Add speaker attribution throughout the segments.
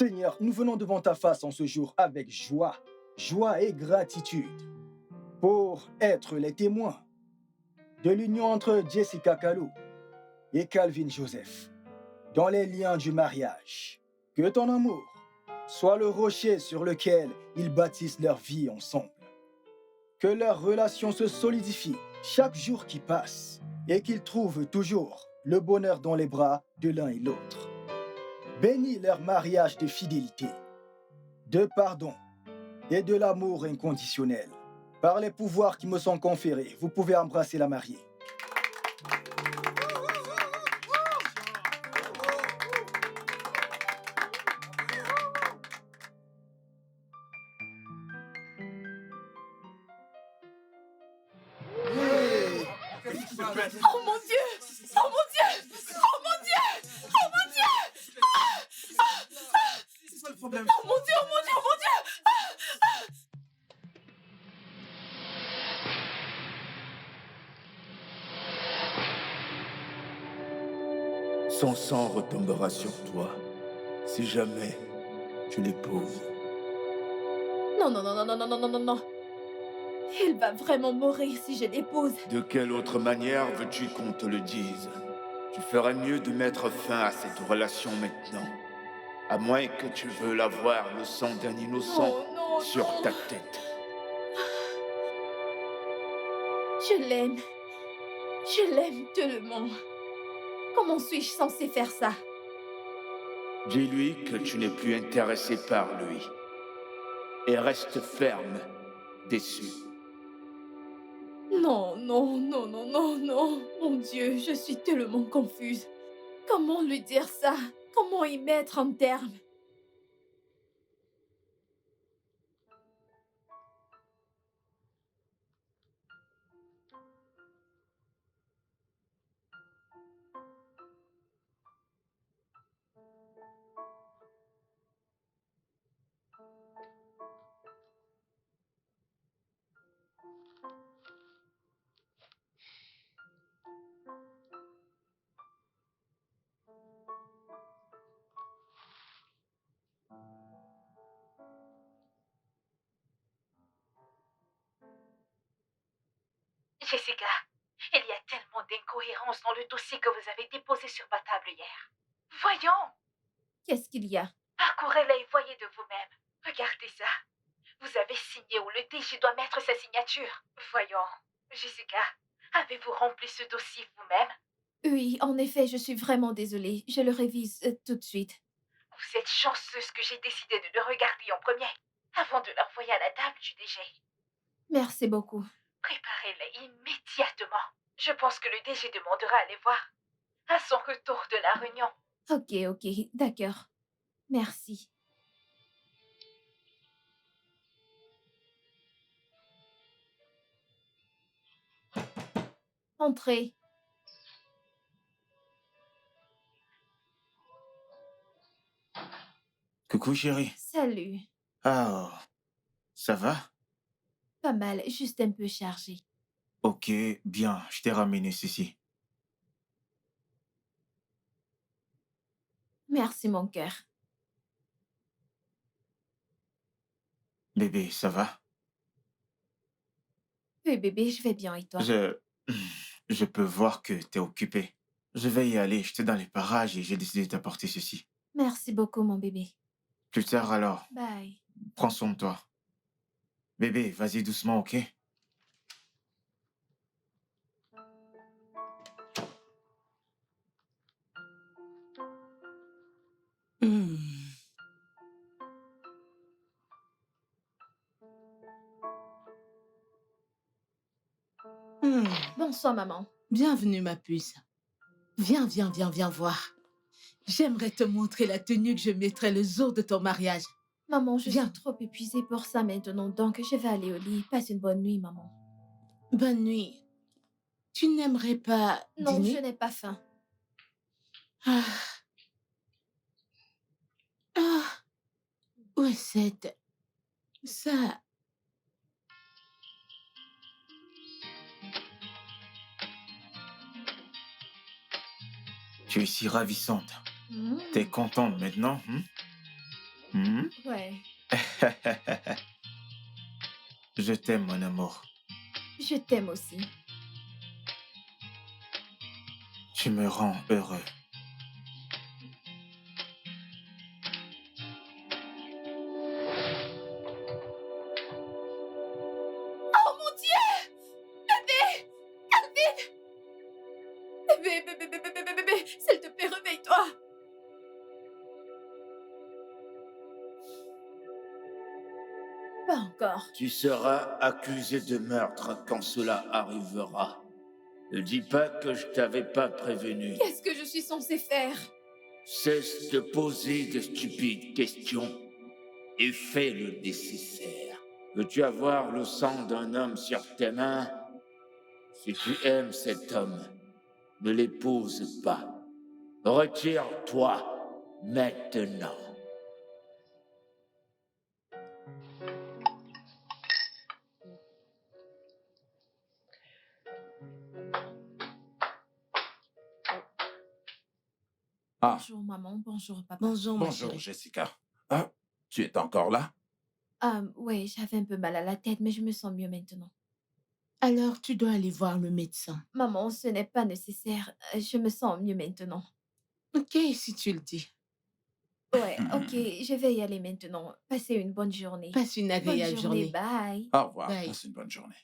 Speaker 1: Seigneur, nous venons devant ta face en ce jour avec joie et gratitude pour être les témoins de l'union entre Jessica Kalou et Calvin Joseph dans les liens du mariage. Que ton amour soit le rocher sur lequel ils bâtissent leur vie ensemble. Que leur relation se solidifie chaque jour qui passe et qu'ils trouvent toujours le bonheur dans les bras de l'un et l'autre. Bénis leur mariage de fidélité, de pardon et de l'amour inconditionnel. Par les pouvoirs qui me sont conférés, vous pouvez embrasser la mariée.
Speaker 2: Oh mon Dieu! Oh mon Dieu! Oh mon Dieu! Oh mon Dieu!
Speaker 3: C'est quoi le problème?
Speaker 2: Oh mon Dieu! Oh mon Dieu! Oh mon Dieu!
Speaker 4: Son sang retombera sur toi si jamais tu l'épouses.
Speaker 2: Non, non, non, non, non, non, non, non, non, non. Il va vraiment mourir si je l'épouse.
Speaker 4: De quelle autre manière veux-tu qu'on te le dise? Tu ferais mieux de mettre fin à cette relation maintenant. À moins que tu veuilles avoir le sang d'un innocent
Speaker 2: Oh non,
Speaker 4: sur
Speaker 2: non.
Speaker 4: ta tête.
Speaker 2: Je l'aime. Je l'aime tellement. Comment suis-je censée faire ça?
Speaker 4: Dis-lui que tu n'es plus intéressé par lui. Et reste ferme, déçu.
Speaker 2: Non, non, non, non, non, non. Mon Dieu, je suis tellement confuse. Comment lui dire ça? Comment y mettre un terme?
Speaker 5: Jessica, il y a tellement d'incohérences dans le dossier que vous avez déposé sur ma table hier. Voyons,
Speaker 2: Qu'est-ce qu'il y a?
Speaker 5: parcourez-la et voyez de vous-même. Regardez ça. Vous avez signé où le DG doit mettre sa signature. Voyons, Jessica, avez-vous rempli ce dossier vous-même?
Speaker 2: Oui, en effet, je suis vraiment désolée. Je le révise tout de suite.
Speaker 5: Vous êtes chanceuse que j'ai décidé de le regarder en premier, avant de l'envoyer à la table du DG.
Speaker 2: Merci beaucoup.
Speaker 5: Préparez-la immédiatement. Je pense que le DG demandera à les voir à son retour de la réunion.
Speaker 2: Ok, d'accord. Merci. Entrez.
Speaker 3: Coucou chérie.
Speaker 2: Salut.
Speaker 3: Ah, ça va?
Speaker 2: Pas mal, juste un peu chargé.
Speaker 3: Ok, bien, je t'ai ramené ceci.
Speaker 2: Merci, mon cœur.
Speaker 3: Bébé, ça va?
Speaker 2: Oui, bébé, je vais bien et toi?
Speaker 3: Je... Je peux voir que t'es occupé. Je vais y aller, j'étais dans les parages et j'ai décidé de t'apporter ceci.
Speaker 2: Merci beaucoup, mon bébé.
Speaker 3: Plus tard alors,
Speaker 2: Bye.
Speaker 3: prends soin de toi. Bébé, vas-y doucement, ok?
Speaker 2: Bonsoir, maman.
Speaker 6: Bienvenue, ma puce. Viens, viens voir. J'aimerais te montrer la tenue que je mettrai le jour de ton mariage.
Speaker 2: Maman, je
Speaker 6: Viens.
Speaker 2: suis trop épuisée pour ça maintenant, donc je vais aller au lit. Passe une bonne nuit, maman.
Speaker 6: Bonne nuit. Tu n'aimerais pas
Speaker 2: Non, je
Speaker 6: dîner?
Speaker 2: n'ai pas faim.
Speaker 6: Ah. Ah. Où est cette... Ça...
Speaker 3: Tu es si ravissante. T'es contente maintenant, hein? Hmm?
Speaker 2: Ouais,
Speaker 3: Je t'aime, mon amour.
Speaker 2: je t'aime aussi.
Speaker 3: Tu me rends heureux.
Speaker 2: Oh mon Dieu! Bébé! Calvin! Bébé! S'il te plaît, réveille-toi! Pas encore.
Speaker 4: Tu seras accusé de meurtre quand cela arrivera. Ne dis pas que je t'avais pas prévenu.
Speaker 2: Qu'est-ce que je suis censée faire?
Speaker 4: Cesse de poser de stupides questions et fais le nécessaire. Veux-tu avoir le sang d'un homme sur tes mains? Si tu aimes cet homme, ne l'épouse pas. Retire-toi maintenant.
Speaker 7: Ah,
Speaker 2: Bonjour maman, bonjour papa.
Speaker 6: Bonjour, ma
Speaker 7: bonjour,
Speaker 6: chérie.
Speaker 7: Jessica. Ah, tu es encore là?
Speaker 2: Ouais, j'avais un peu mal à la tête, mais je me sens mieux maintenant.
Speaker 6: Alors, tu dois aller voir le médecin.
Speaker 2: Maman, ce n'est pas nécessaire. Je me sens mieux maintenant.
Speaker 6: Ok, si tu le dis.
Speaker 2: Ouais, ok, je vais y aller maintenant. Passez une bonne journée.
Speaker 6: Passe une
Speaker 2: Bonne
Speaker 6: agréable
Speaker 2: journée,
Speaker 6: journée.
Speaker 2: bye.
Speaker 7: Au revoir,
Speaker 6: Bye.
Speaker 7: passe une bonne journée.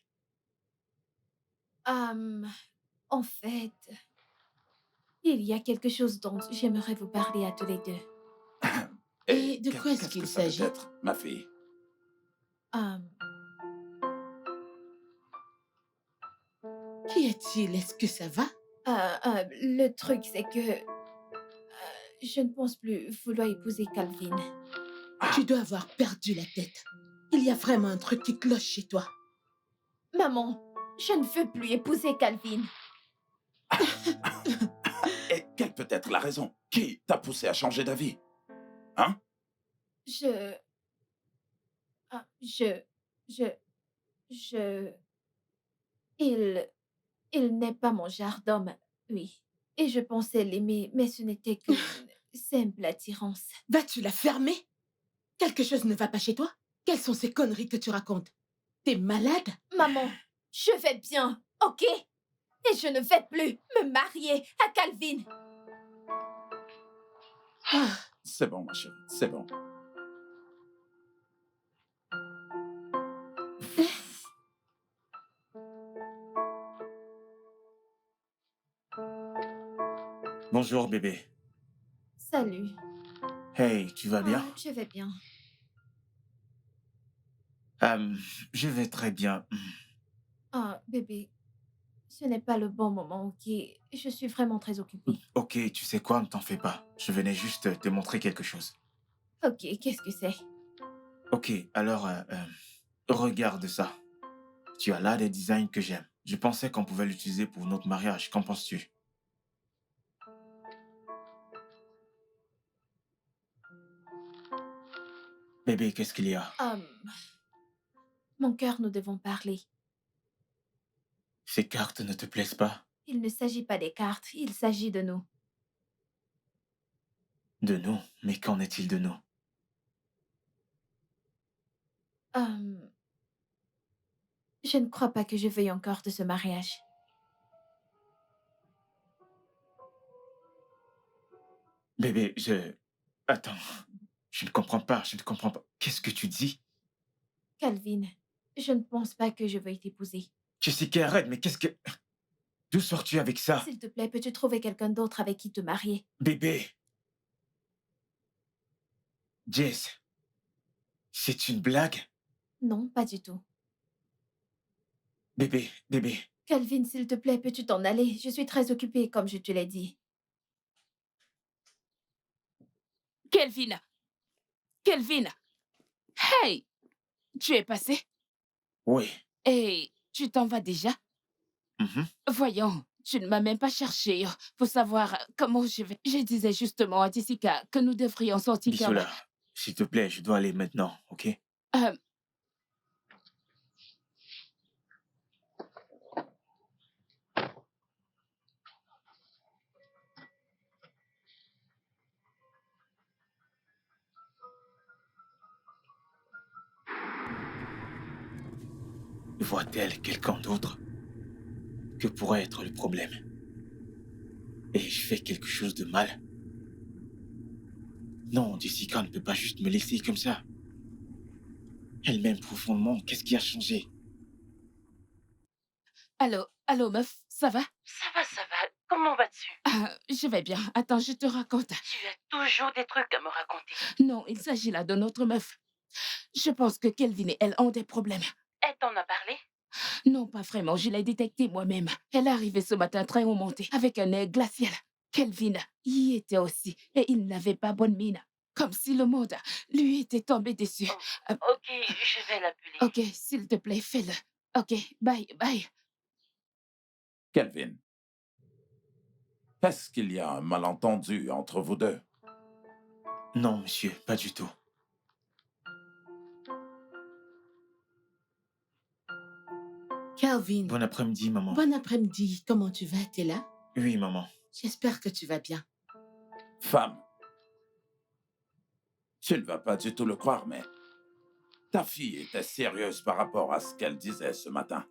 Speaker 2: En fait, il y a quelque chose dont j'aimerais vous parler à tous les deux.
Speaker 6: Et de quoi est-ce
Speaker 7: qu'est-ce
Speaker 6: qu'il
Speaker 7: que ça peut
Speaker 6: s'agit?
Speaker 7: être, ma fille?
Speaker 6: Qu'y a-t-il? Est-ce que ça va?
Speaker 2: Le truc, c'est que je ne pense plus vouloir épouser Calvin.
Speaker 6: Tu dois avoir perdu la tête. Il y a vraiment un truc qui cloche chez toi.
Speaker 2: Maman, je ne veux plus épouser Calvin.
Speaker 7: Et quelle peut être la raison? Qui t'a poussé à changer d'avis? Hein?
Speaker 2: Je... ah, je... Il n'est pas mon genre d'homme, oui. Et je pensais l'aimer, mais ce n'était qu'une simple attirance.
Speaker 6: Vas-tu la fermer? Quelque chose ne va pas chez toi? Quelles sont ces conneries que tu racontes? T'es malade?
Speaker 2: Maman, je vais bien, ok? Et je ne vais plus me marier à Calvin.
Speaker 6: Ah,
Speaker 7: C'est bon, ma chérie, c'est bon.
Speaker 3: Bonjour, bébé.
Speaker 2: Salut.
Speaker 3: Hey, tu vas bien?
Speaker 2: Je vais bien.
Speaker 3: Je vais très bien.
Speaker 2: Bébé, ce n'est pas le bon moment, ok? Je suis vraiment très occupée.
Speaker 3: Ok, tu sais quoi, ne t'en fais pas. Je venais juste te montrer quelque chose.
Speaker 2: Ok, qu'est-ce que c'est?
Speaker 3: Ok, alors, regarde ça. Tu as là des designs que j'aime. Je pensais qu'on pouvait l'utiliser pour notre mariage. Qu'en penses-tu? Bébé, qu'est-ce qu'il y a?
Speaker 2: Mon cœur, nous devons parler.
Speaker 3: Ces cartes ne te plaisent pas?
Speaker 2: Il ne s'agit pas des cartes, il s'agit de nous.
Speaker 3: De nous? Mais qu'en est-il de nous?
Speaker 2: Je ne crois pas que je veuille encore de ce mariage.
Speaker 3: Bébé, Attends. Je ne comprends pas, je ne comprends pas. Qu'est-ce que tu dis?
Speaker 2: Calvin, je ne pense pas que je veuille t'épouser.
Speaker 3: Jessica, arrête, mais qu'est-ce que... D'où sors-tu avec ça?
Speaker 2: S'il te plaît, peux-tu trouver quelqu'un d'autre avec qui te marier?
Speaker 3: Bébé! Jess, c'est une blague?
Speaker 2: Non, pas du tout.
Speaker 3: Bébé.
Speaker 2: Calvin, s'il te plaît, peux-tu t'en aller? Je suis très occupée, comme je te l'ai dit.
Speaker 8: Kelvin! Kelvin! Hey! Tu es passé?
Speaker 3: Oui.
Speaker 8: Et tu t'en vas déjà?
Speaker 3: Mhm.
Speaker 8: Voyons, tu ne m'as même pas cherché pour savoir comment je vais. Je disais justement à Jessica que nous devrions sortir.
Speaker 3: Bisola, s'il te plaît, je dois aller maintenant, ok?
Speaker 8: Euh,
Speaker 3: voit-elle quelqu'un d'autre? Que pourrait être le problème? Et je fais quelque chose de mal? Non, Jessica ne peut pas juste me laisser comme ça. Elle m'aime profondément. Qu'est-ce qui a changé?
Speaker 8: Allô, meuf, ça va?
Speaker 9: Ça va. Comment vas-tu?
Speaker 8: Je vais bien. Attends, je te raconte.
Speaker 9: Tu as toujours des trucs à me raconter.
Speaker 8: Non, il s'agit là de notre meuf. Je pense que Kelvin et elle ont des problèmes.
Speaker 9: Elle t'en a parlé?
Speaker 8: Non, pas vraiment, je l'ai détecté moi-même. Elle est arrivée ce matin très remontée, avec un air glacial. Kelvin y était aussi, et il n'avait pas bonne mine. Comme si le monde lui était tombé dessus.
Speaker 9: Ok, je vais l'appeler.
Speaker 8: Ok, s'il te plaît, fais-le. Ok, bye.
Speaker 7: Kelvin, est-ce qu'il y a un malentendu entre vous deux?
Speaker 3: Non, monsieur, pas du tout.
Speaker 6: Calvin,
Speaker 3: Bon après-midi, maman.
Speaker 6: bon après-midi. Comment tu vas? T'es là?
Speaker 3: Oui, maman.
Speaker 6: J'espère que tu vas bien.
Speaker 7: Femme, tu ne vas pas du tout le croire, mais ta fille était sérieuse par rapport à ce qu'elle disait ce matin.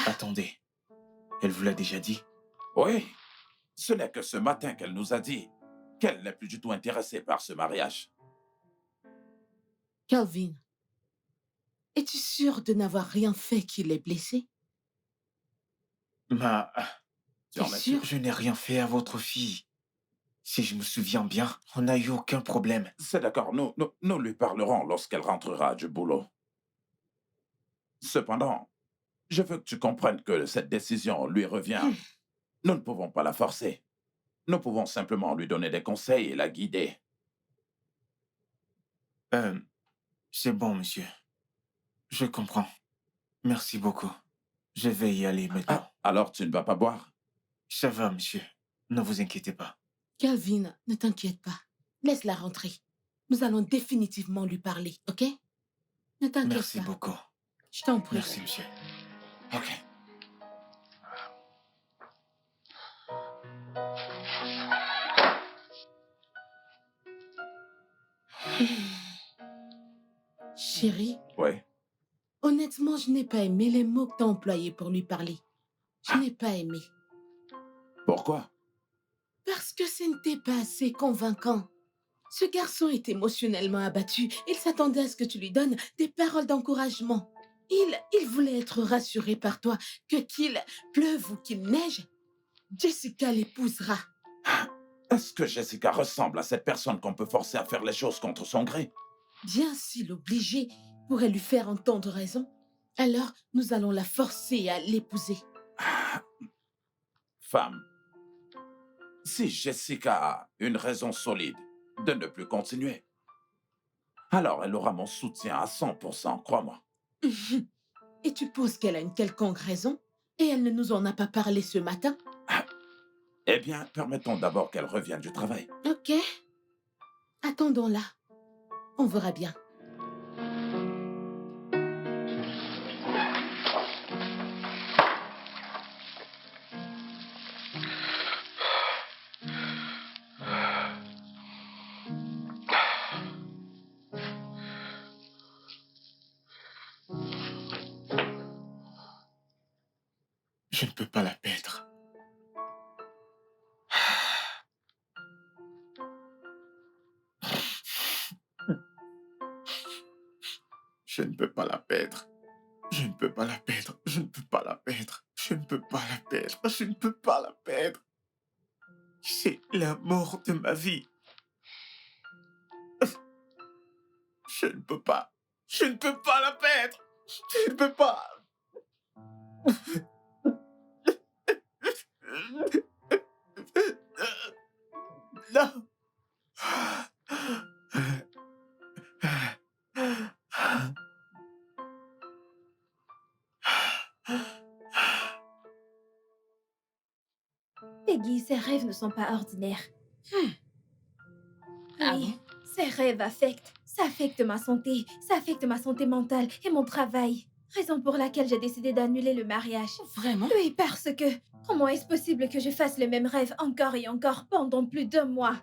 Speaker 3: Attendez. Elle vous l'a déjà dit?
Speaker 7: Oui, ce n'est que ce matin qu'elle nous a dit qu'elle n'est plus du tout intéressée par ce mariage.
Speaker 6: Calvin, es-tu sûr de n'avoir rien fait qui l'ait blessé?
Speaker 7: Tu en
Speaker 6: T'es
Speaker 7: es
Speaker 6: sûr?
Speaker 3: Je n'ai rien fait à votre fille. Si je me souviens bien, on n'a eu aucun problème.
Speaker 7: C'est d'accord, nous lui parlerons lorsqu'elle rentrera du boulot. Cependant, je veux que tu comprennes que cette décision lui revient. Nous ne pouvons pas la forcer. Nous pouvons simplement lui donner des conseils et la guider.
Speaker 3: C'est bon, monsieur. Je comprends. Merci beaucoup. Je vais y aller maintenant.
Speaker 7: Alors tu ne vas pas boire?
Speaker 3: Ça va, monsieur. Ne vous inquiétez pas.
Speaker 6: Calvin, ne t'inquiète pas. Laisse-la rentrer. Nous allons définitivement lui parler, ok? Ne t'inquiète pas.
Speaker 3: Merci beaucoup.
Speaker 6: Je t'en prie.
Speaker 3: Merci, monsieur. Ok.
Speaker 6: Chérie,
Speaker 7: Oui.
Speaker 6: honnêtement, je n'ai pas aimé les mots que t'as employés pour lui parler. Je n'ai pas aimé.
Speaker 7: Pourquoi?
Speaker 6: Parce que ce n'était pas assez convaincant. Ce garçon est émotionnellement abattu. Il s'attendait à ce que tu lui donnes des paroles d'encouragement. Il voulait être rassuré par toi que qu'il pleuve ou qu'il neige, Jessica l'épousera.
Speaker 7: Est-ce que Jessica ressemble à cette personne qu'on peut forcer à faire les choses contre son gré?
Speaker 6: Bien si l'obliger pourrait lui faire entendre raison, alors nous allons la forcer à l'épouser.
Speaker 7: Femme, si Jessica a une raison solide de ne plus continuer, alors elle aura mon soutien à 100%, crois-moi.
Speaker 6: Et tu penses qu'elle a une quelconque raison? Et elle ne nous en a pas parlé ce matin?
Speaker 7: Eh bien, permettons d'abord qu'elle revienne du travail.
Speaker 6: Ok. Attendons-la. On verra bien.
Speaker 3: Je ne peux pas la perdre. Je ne peux pas la perdre. Je ne peux pas la perdre. Je ne peux pas la perdre. Je ne peux pas la perdre. Je ne peux pas la perdre. C'est l'amour de ma vie. Je ne peux pas. Je ne peux pas la perdre. Je ne peux pas. Non.
Speaker 2: Peggy, ses rêves ne sont pas ordinaires.
Speaker 8: Ah
Speaker 2: Oui,
Speaker 8: bon?
Speaker 2: ces rêves affectent. Ça affecte ma santé. Ça affecte ma santé mentale et mon travail. Raison pour laquelle j'ai décidé d'annuler le mariage.
Speaker 6: Vraiment?
Speaker 2: Oui, parce que... Comment est-ce possible que je fasse le même rêve encore et encore pendant plus d'1 mois?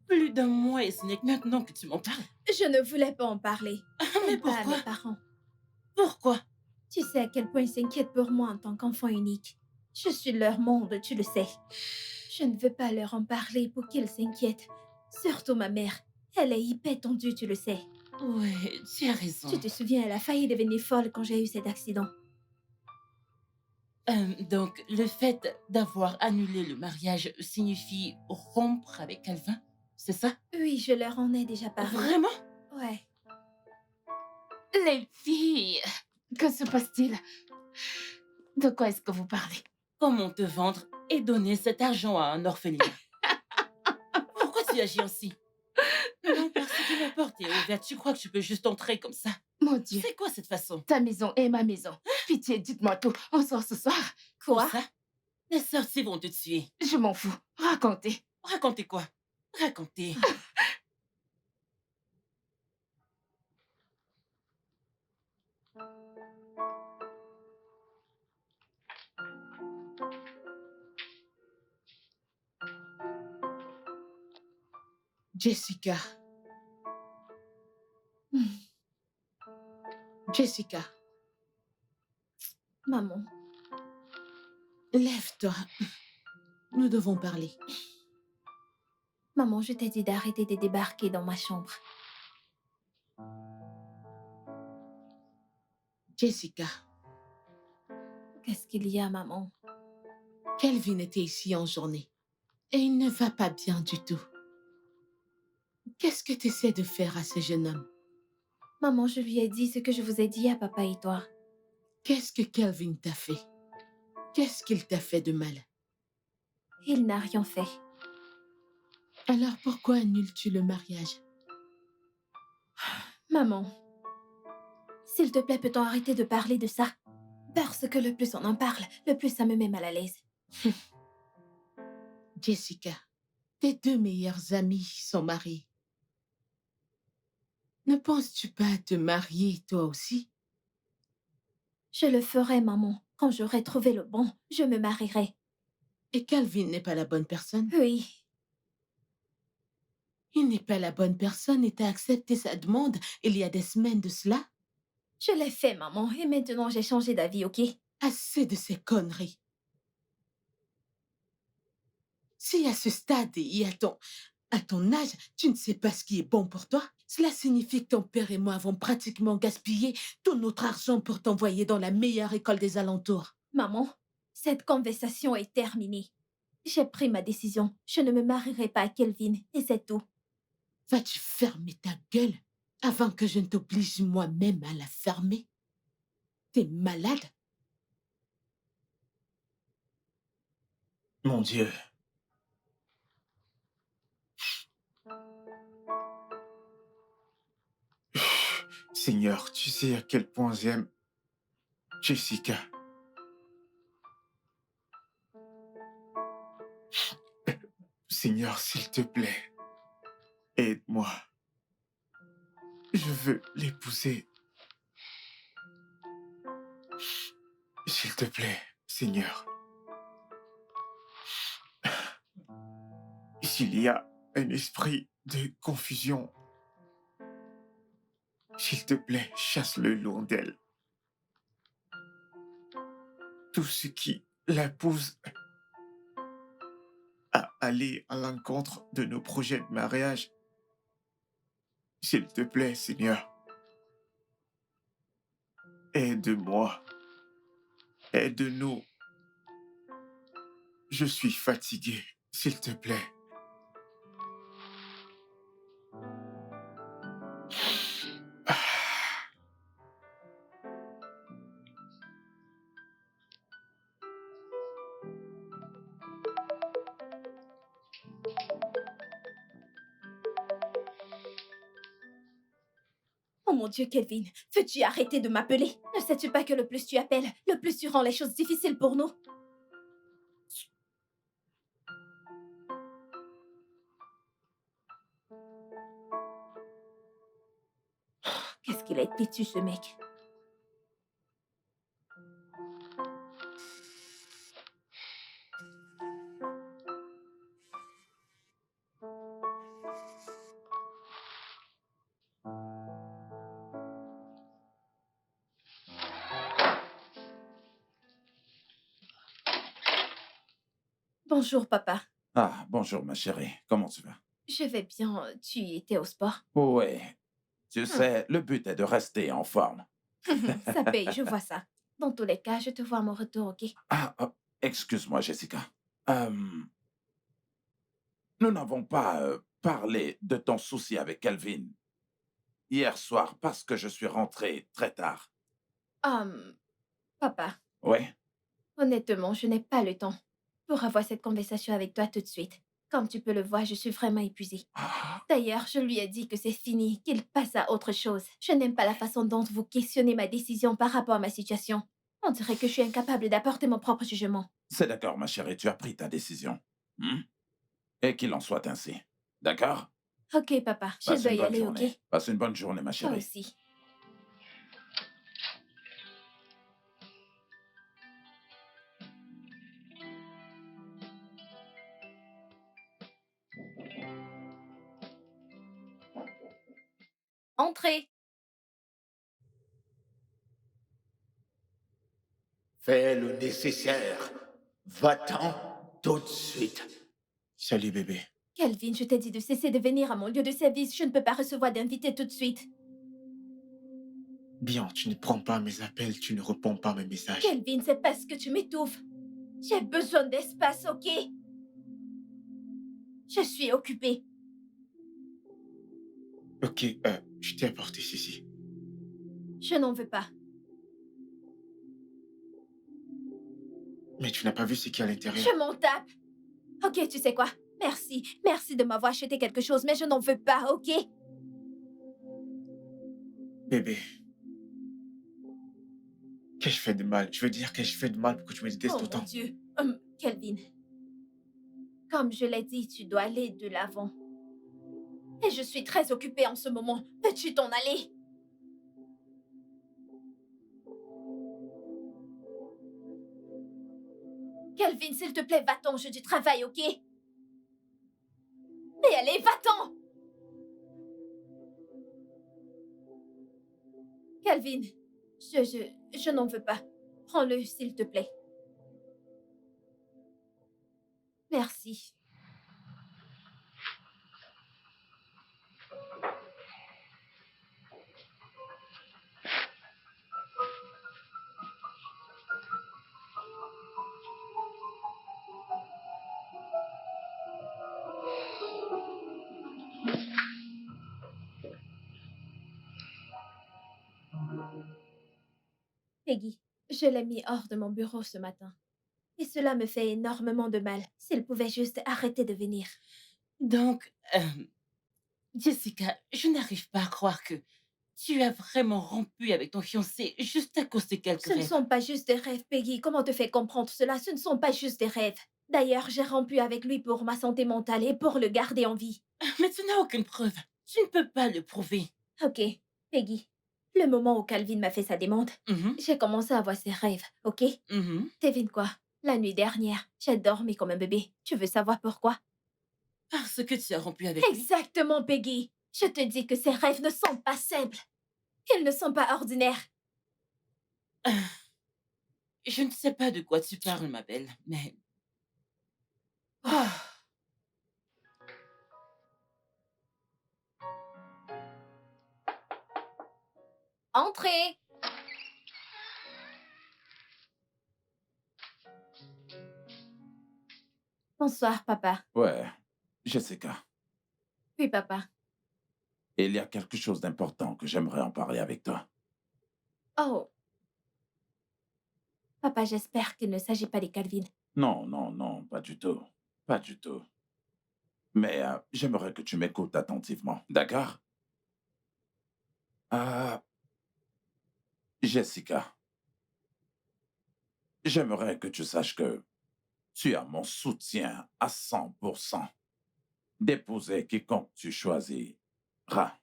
Speaker 9: Plus d'un mois et ce n'est que maintenant que tu m'en parles.
Speaker 2: Je ne voulais pas en parler.
Speaker 6: Mais
Speaker 2: Même pas à
Speaker 6: pourquoi?
Speaker 2: mes parents.
Speaker 9: Pourquoi?
Speaker 2: Tu sais à quel point ils s'inquiètent pour moi en tant qu'enfant unique. Je suis leur monde, tu le sais. Je ne veux pas leur en parler pour qu'ils s'inquiètent. Surtout ma mère. Elle est hyper tendue, tu le sais.
Speaker 9: Ouais, tu as raison.
Speaker 2: Tu te souviens, elle a failli devenir folle quand j'ai eu cet accident.
Speaker 9: Donc, le fait d'avoir annulé le mariage signifie rompre avec Calvin, c'est ça?
Speaker 2: Oui, je leur en ai déjà parlé.
Speaker 9: Vraiment?
Speaker 2: Ouais.
Speaker 8: Les filles, que se passe-t-il? De quoi est-ce que vous parlez?
Speaker 9: Comment te vendre et donner cet argent à un orphelinat? Pourquoi tu agis ainsi? Non, parce que la porte est ouverte. Tu crois que tu peux juste entrer comme ça?
Speaker 8: Mon Dieu,
Speaker 9: C'est quoi cette façon?
Speaker 8: ta maison est ma maison. Pitié, dites-moi tout. On sort ce soir.
Speaker 9: Pour
Speaker 2: Quoi?
Speaker 9: ça? Les sorciers vont te tuer.
Speaker 8: Je m'en fous. Racontez.
Speaker 9: Racontez quoi? Racontez.
Speaker 6: Jessica. Jessica,
Speaker 2: Maman.
Speaker 6: lève-toi. Nous devons parler.
Speaker 2: Maman, je t'ai dit d'arrêter de débarquer dans ma chambre.
Speaker 6: Jessica,
Speaker 2: Qu'est-ce qu'il y a, maman?
Speaker 6: Kelvin était ici en journée. Et il ne va pas bien du tout. Qu'est-ce que tu essaies de faire à ce jeune homme?
Speaker 2: Maman, je lui ai dit ce que je vous ai dit à papa et toi.
Speaker 6: Qu'est-ce que Kelvin t'a fait? Qu'est-ce qu'il t'a fait de mal?
Speaker 2: Il n'a rien fait.
Speaker 6: Alors pourquoi annules-tu le mariage?
Speaker 2: Maman, s'il te plaît, peut-on arrêter de parler de ça? Parce que le plus on en parle, le plus ça me met mal à l'aise.
Speaker 6: Jessica, tes deux meilleurs amis sont mariés. Ne penses-tu pas à te marier toi aussi?
Speaker 2: Je le ferai, maman. Quand j'aurai trouvé le bon, je me marierai.
Speaker 6: Et Calvin n'est pas la bonne personne?
Speaker 2: Oui.
Speaker 6: Il n'est pas la bonne personne et t'as accepté sa demande il y a des semaines de cela?
Speaker 2: Je l'ai fait, maman, et maintenant j'ai changé d'avis, ok?
Speaker 6: Assez de ces conneries. Si à ce stade et à ton âge, tu ne sais pas ce qui est bon pour toi, cela signifie que ton père et moi avons pratiquement gaspillé tout notre argent pour t'envoyer dans la meilleure école des alentours.
Speaker 2: Maman, cette conversation est terminée. J'ai pris ma décision. Je ne me marierai pas à Kelvin, et c'est tout.
Speaker 6: Vas-tu fermer ta gueule avant que je ne t'oblige moi-même à la fermer? T'es malade?
Speaker 3: Mon Dieu. Seigneur, tu sais à quel point j'aime Jessica. Seigneur, s'il te plaît, aide-moi. Je veux l'épouser. S'il te plaît, Seigneur. S'il y a un esprit de confusion, s'il te plaît, chasse-le loin d'elle. Tout ce qui la pousse à aller à l'encontre de nos projets de mariage, s'il te plaît, Seigneur, aide-moi, aide-nous. Je suis fatigué, s'il te plaît. Ah.
Speaker 2: Oh mon Dieu, Kelvin, veux-tu arrêter de m'appeler? Ne sais-tu pas que le plus tu appelles, le plus tu rends les choses difficiles pour nous? Qu'est-ce qu'il est têtu, ce mec? Bonjour, papa.
Speaker 7: Ah, bonjour, ma chérie. Comment tu vas?
Speaker 2: Je vais bien. Tu étais au sport?
Speaker 7: Oui. Tu
Speaker 2: Hum,
Speaker 7: sais, le but est de rester en forme.
Speaker 2: Ça paye, je vois ça. Dans tous les cas, je te vois à mon retour, ok?
Speaker 7: Ah, excuse-moi, Jessica. Euh, nous n'avons pas parlé de ton souci avec Calvin hier soir parce que je suis rentré très tard.
Speaker 2: Hum, Papa,
Speaker 7: Oui?
Speaker 2: honnêtement, je n'ai pas le temps pour avoir cette conversation avec toi tout de suite. Comme tu peux le voir, je suis vraiment épuisée.
Speaker 7: Ah,
Speaker 2: D'ailleurs, je lui ai dit que c'est fini, qu'il passe à autre chose. Je n'aime pas la façon dont vous questionnez ma décision par rapport à ma situation. On dirait que je suis incapable d'apporter mon propre jugement.
Speaker 7: c'est d'accord, ma chérie, tu as pris ta décision. Hmm? Et qu'il en soit ainsi. D'accord?
Speaker 2: Ok, papa, je
Speaker 7: Passe
Speaker 2: dois
Speaker 7: une
Speaker 2: y
Speaker 7: bonne
Speaker 2: aller, ok?
Speaker 7: journée. Passe une bonne journée, ma
Speaker 2: Toi
Speaker 7: chérie.
Speaker 2: aussi. Entrez.
Speaker 4: Fais le nécessaire. Va-t'en tout de suite.
Speaker 3: Salut bébé.
Speaker 2: Calvin, je t'ai dit de cesser de venir à mon lieu de service. Je ne peux pas recevoir d'invités tout de suite.
Speaker 3: Bien, tu ne prends pas mes appels, tu ne réponds pas à mes messages.
Speaker 2: Calvin, c'est parce que tu m'étouffes. J'ai besoin d'espace, ok? Je suis occupée.
Speaker 3: Ok, je t'ai apporté ceci.
Speaker 2: Je n'en veux pas.
Speaker 3: Mais tu n'as pas vu ce qu'il y a à l'intérieur.
Speaker 2: Je m'en tape. Ok, tu sais quoi? Merci. Merci de m'avoir acheté quelque chose, mais je n'en veux pas, ok?
Speaker 3: Bébé, qu'ai-je fait de mal? Je veux dire, qu'ai-je fait de mal pour que tu me détestes
Speaker 2: Oh mon
Speaker 3: autant?
Speaker 2: Dieu. Calvin, comme je l'ai dit, tu dois aller de l'avant. Et je suis très occupée en ce moment. Peux-tu t'en aller? Calvin, s'il te plaît, va-t'en, je du travail, ok? Mais allez, va-t'en! Calvin, je n'en veux pas. Prends-le, s'il te plaît. Merci. Peggy, je l'ai mis hors de mon bureau ce matin. Et cela me fait énormément de mal. S'il pouvait juste arrêter de venir.
Speaker 9: Donc, Jessica, je n'arrive pas à croire que tu as vraiment rompu avec ton fiancé juste à cause de quelques
Speaker 2: Ce ne
Speaker 9: rêves.
Speaker 2: sont pas juste des rêves, Peggy. Comment te fais comprendre cela? Ce ne sont pas juste des rêves. D'ailleurs, j'ai rompu avec lui pour ma santé mentale et pour le garder en vie.
Speaker 9: Mais tu n'as aucune preuve. Tu ne peux pas le prouver.
Speaker 2: Ok, Peggy. Le moment où Calvin m'a fait sa demande,
Speaker 9: Mhm,
Speaker 2: j'ai commencé à avoir ses rêves, ok?
Speaker 9: mhm.
Speaker 2: Devine quoi? La nuit dernière, j'ai dormi comme un bébé. Tu veux savoir pourquoi?
Speaker 9: Parce que tu as rompu avec lui.
Speaker 2: Exactement, Peggy. Je te dis que ces rêves ne sont pas simples. Ils ne sont pas ordinaires.
Speaker 9: Je ne sais pas de quoi tu parles, ma belle, mais... Ah,
Speaker 2: Entrez! Bonsoir, papa.
Speaker 7: Ouais, Jessica.
Speaker 2: Oui, papa.
Speaker 7: Il y a quelque chose d'important que j'aimerais en parler avec toi.
Speaker 2: Oh. Papa, j'espère qu'il ne s'agit pas des Calvin.
Speaker 7: Non, non, non, pas du tout. Pas du tout. Mais j'aimerais que tu m'écoutes attentivement, d'accord? Euh, Jessica, j'aimerais que tu saches que tu as mon soutien à 100% d'épouser quiconque tu choisiras.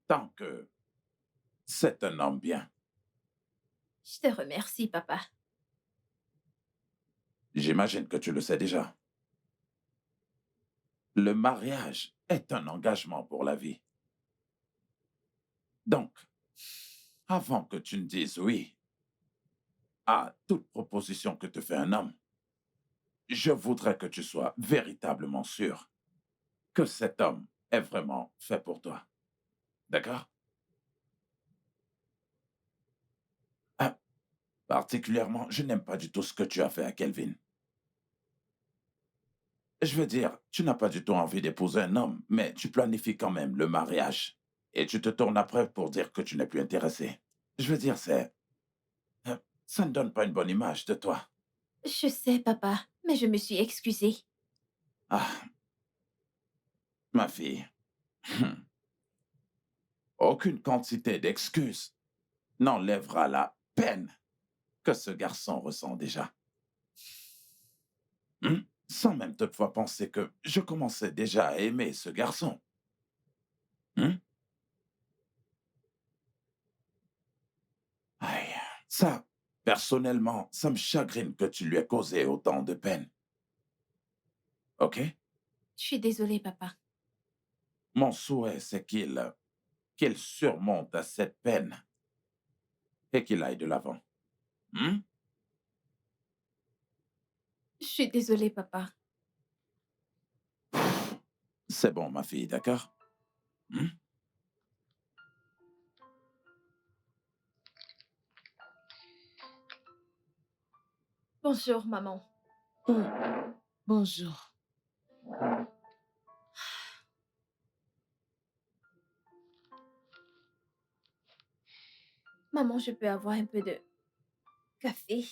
Speaker 7: Tant que c'est un homme bien.
Speaker 2: Je te remercie, papa.
Speaker 7: J'imagine que tu le sais déjà. Le mariage est un engagement pour la vie. Donc, avant que tu ne dises oui à toute proposition que te fait un homme, je voudrais que tu sois véritablement sûr que cet homme est vraiment fait pour toi. D'accord? Ah, particulièrement, je n'aime pas du tout ce que tu as fait à Kelvin. Je veux dire, tu n'as pas du tout envie d'épouser un homme, mais tu planifies quand même le mariage. Et tu te tournes après pour dire que tu n'es plus intéressé. Je veux dire, ça ne donne pas une bonne image de toi.
Speaker 2: Je sais, papa, mais je me suis excusée.
Speaker 7: Ah, ma fille. Aucune quantité d'excuses n'enlèvera la peine que ce garçon ressent déjà. Sans même toutefois penser que je commençais déjà à aimer ce garçon. Aïe, ça, personnellement, ça me chagrine que tu lui aies causé autant de peine. OK?
Speaker 2: Je suis désolée, papa.
Speaker 7: Mon souhait, c'est qu'il surmonte à cette peine et qu'il aille de l'avant.
Speaker 2: Je suis désolée, papa.
Speaker 7: C'est bon, ma fille, d'accord?
Speaker 2: Bonjour, maman.
Speaker 6: Oh, bonjour.
Speaker 2: Maman, je peux avoir un peu de café?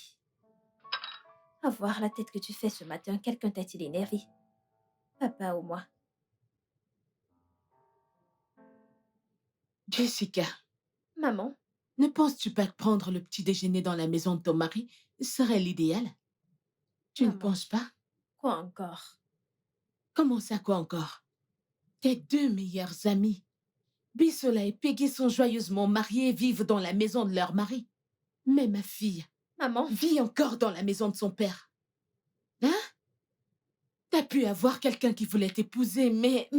Speaker 2: Avoir la tête que tu fais ce matin, quelqu'un t'a-t-il énervé? Papa ou moi?
Speaker 6: Jessica,
Speaker 2: Maman?
Speaker 6: ne penses-tu pas que prendre le petit déjeuner dans la maison de ton mari serait l'idéal? Tu ne
Speaker 2: Maman,
Speaker 6: penses pas?
Speaker 2: quoi encore?
Speaker 6: Comment ça, quoi encore? Tes deux meilleurs amis, Bisola et Peggy, sont joyeusement mariés et vivent dans la maison de leur mari. Mais ma fille
Speaker 2: Maman?
Speaker 6: vit encore dans la maison de son père. Hein? T'as pu avoir quelqu'un qui voulait t'épouser, mais...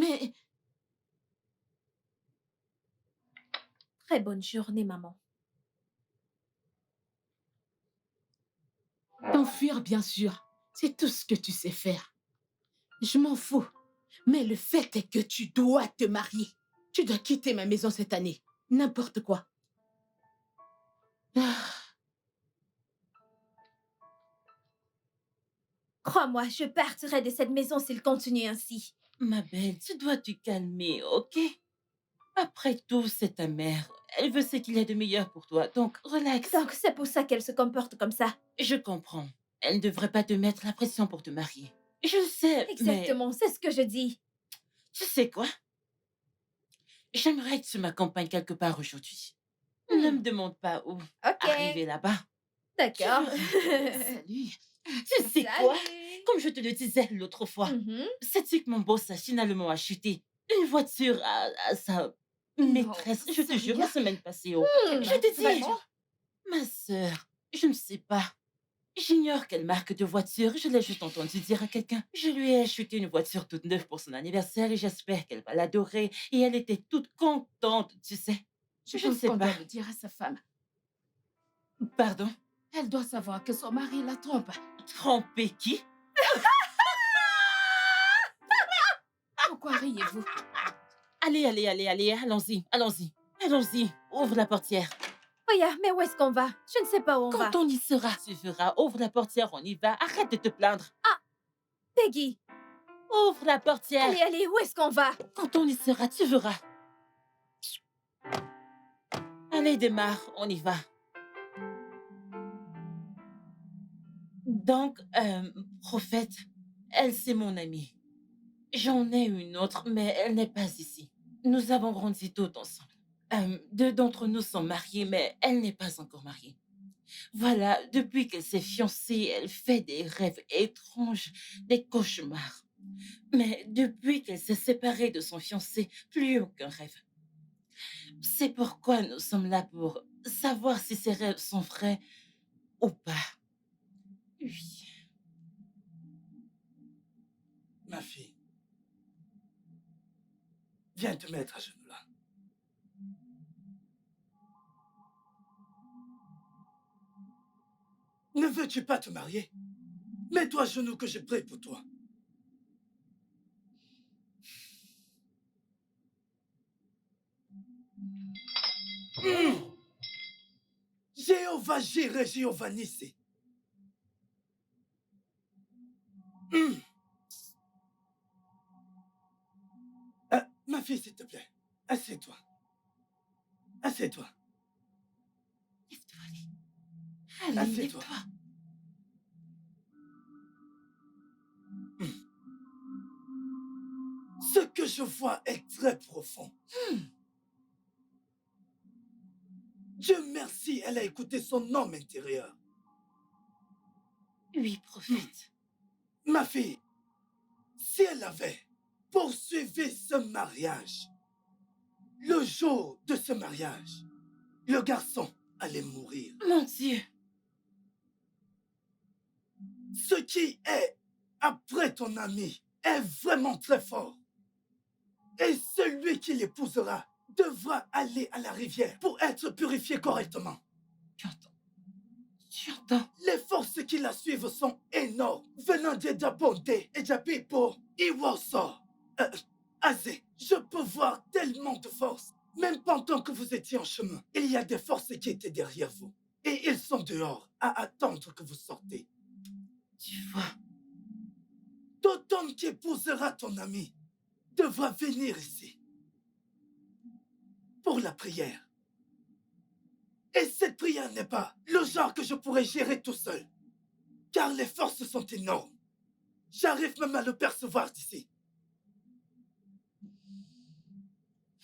Speaker 2: Très bonne journée, maman.
Speaker 6: T'enfuir, bien sûr. C'est tout ce que tu sais faire. Je m'en fous. Mais le fait est que tu dois te marier. Tu dois quitter ma maison cette année. N'importe quoi. Ah,
Speaker 2: Crois-moi, je partirai de cette maison s'il continue ainsi.
Speaker 9: Ma belle, tu dois te calmer, ok? Après tout, c'est ta mère. Elle veut ce qu'il y a de meilleur pour toi, donc relax.
Speaker 2: Donc c'est pour ça qu'elle se comporte comme ça.
Speaker 9: Je comprends. Elle ne devrait pas te mettre la pression pour te marier. Je le sais, mais
Speaker 2: Exactement, c'est ce que je dis.
Speaker 9: tu sais quoi? J'aimerais que tu m'accompagnes quelque part aujourd'hui. Ne me demande pas où.
Speaker 2: Ok,
Speaker 9: Arriver là-bas.
Speaker 2: d'accord.
Speaker 9: Salut. Tu sais quoi?
Speaker 2: Salut.
Speaker 9: Comme je te le disais l'autre fois,
Speaker 2: Mhm.
Speaker 9: sais-tu que mon boss a finalement acheté une voiture à sa maîtresse? Je te jure, la semaine passée. Oh. Je te dis,
Speaker 2: Vraiment?
Speaker 9: ma sœur, je ne sais pas. J'ignore quelle marque de voiture, je l'ai juste entendu dire à quelqu'un. Je lui ai acheté une voiture toute neuve pour son anniversaire et j'espère qu'elle va l'adorer. Et elle était toute contente, tu sais.
Speaker 8: Je
Speaker 9: Je ne
Speaker 8: pense
Speaker 9: sais
Speaker 8: qu'on
Speaker 9: pas.
Speaker 8: doit le dire à sa femme.
Speaker 9: Pardon?
Speaker 8: Elle doit savoir que son mari la trompe.
Speaker 9: Tromper qui?
Speaker 8: Pourquoi riez-vous?
Speaker 9: Allez, allons-y, allons-y, allons-y. Ouvre la portière.
Speaker 2: Oya, mais où est-ce qu'on va? Je ne sais pas où on va.
Speaker 9: Quand on y sera, tu verras. Ouvre la portière, on y va. Arrête de te plaindre.
Speaker 2: Peggy,
Speaker 9: Ouvre la portière.
Speaker 2: allez, allez, où est-ce qu'on va?
Speaker 9: Quand on y sera, tu verras. Allez, démarre, on y va. Donc, prophète, elle, c'est mon amie. J'en ai une autre, mais elle n'est pas ici. Nous avons grandi toutes ensemble. Deux d'entre nous sont mariés, mais elle n'est pas encore mariée. Voilà, depuis qu'elle s'est fiancée, elle fait des rêves étranges, des cauchemars. Mais depuis qu'elle s'est séparée de son fiancé, plus aucun rêve. C'est pourquoi nous sommes là pour savoir si ses rêves sont vrais ou pas. Oui.
Speaker 1: Ma fille, viens te mettre à genoux là. Ne veux-tu pas te marier?
Speaker 10: Mets-toi à genoux que je prie pour toi. Jéhovah Jireh, Jéhovah Nissi. Ma fille, s'il te plaît, assieds-toi. Assieds-toi.
Speaker 9: Lève-toi, allez. Allez,
Speaker 10: Assieds-toi.
Speaker 9: lève-toi.
Speaker 10: Ce que je vois est très profond. Dieu merci, elle a écouté son homme intérieur.
Speaker 9: Oui, prophète.
Speaker 10: Ma fille, si elle avait poursuivi ce mariage, le jour de ce mariage, le garçon allait mourir.
Speaker 9: Mon Dieu.
Speaker 10: Ce qui est après ton ami est vraiment très fort. Et celui qui l'épousera devra aller à la rivière pour être purifié correctement.
Speaker 9: Tu entends? Tu entends?
Speaker 10: Les forces qui la suivent sont énormes, venant de Dabondé et Japipo, Iwoso. Azé, je peux voir tellement de forces. Même pendant que vous étiez en chemin, il y a des forces qui étaient derrière vous. Et ils sont dehors à attendre que vous sortez.
Speaker 9: Tu vois?
Speaker 10: Tout homme qui épousera ton ami devra venir ici pour la prière. Et cette prière n'est pas le genre que je pourrais gérer tout seul, car les forces sont énormes. J'arrive même à le percevoir d'ici.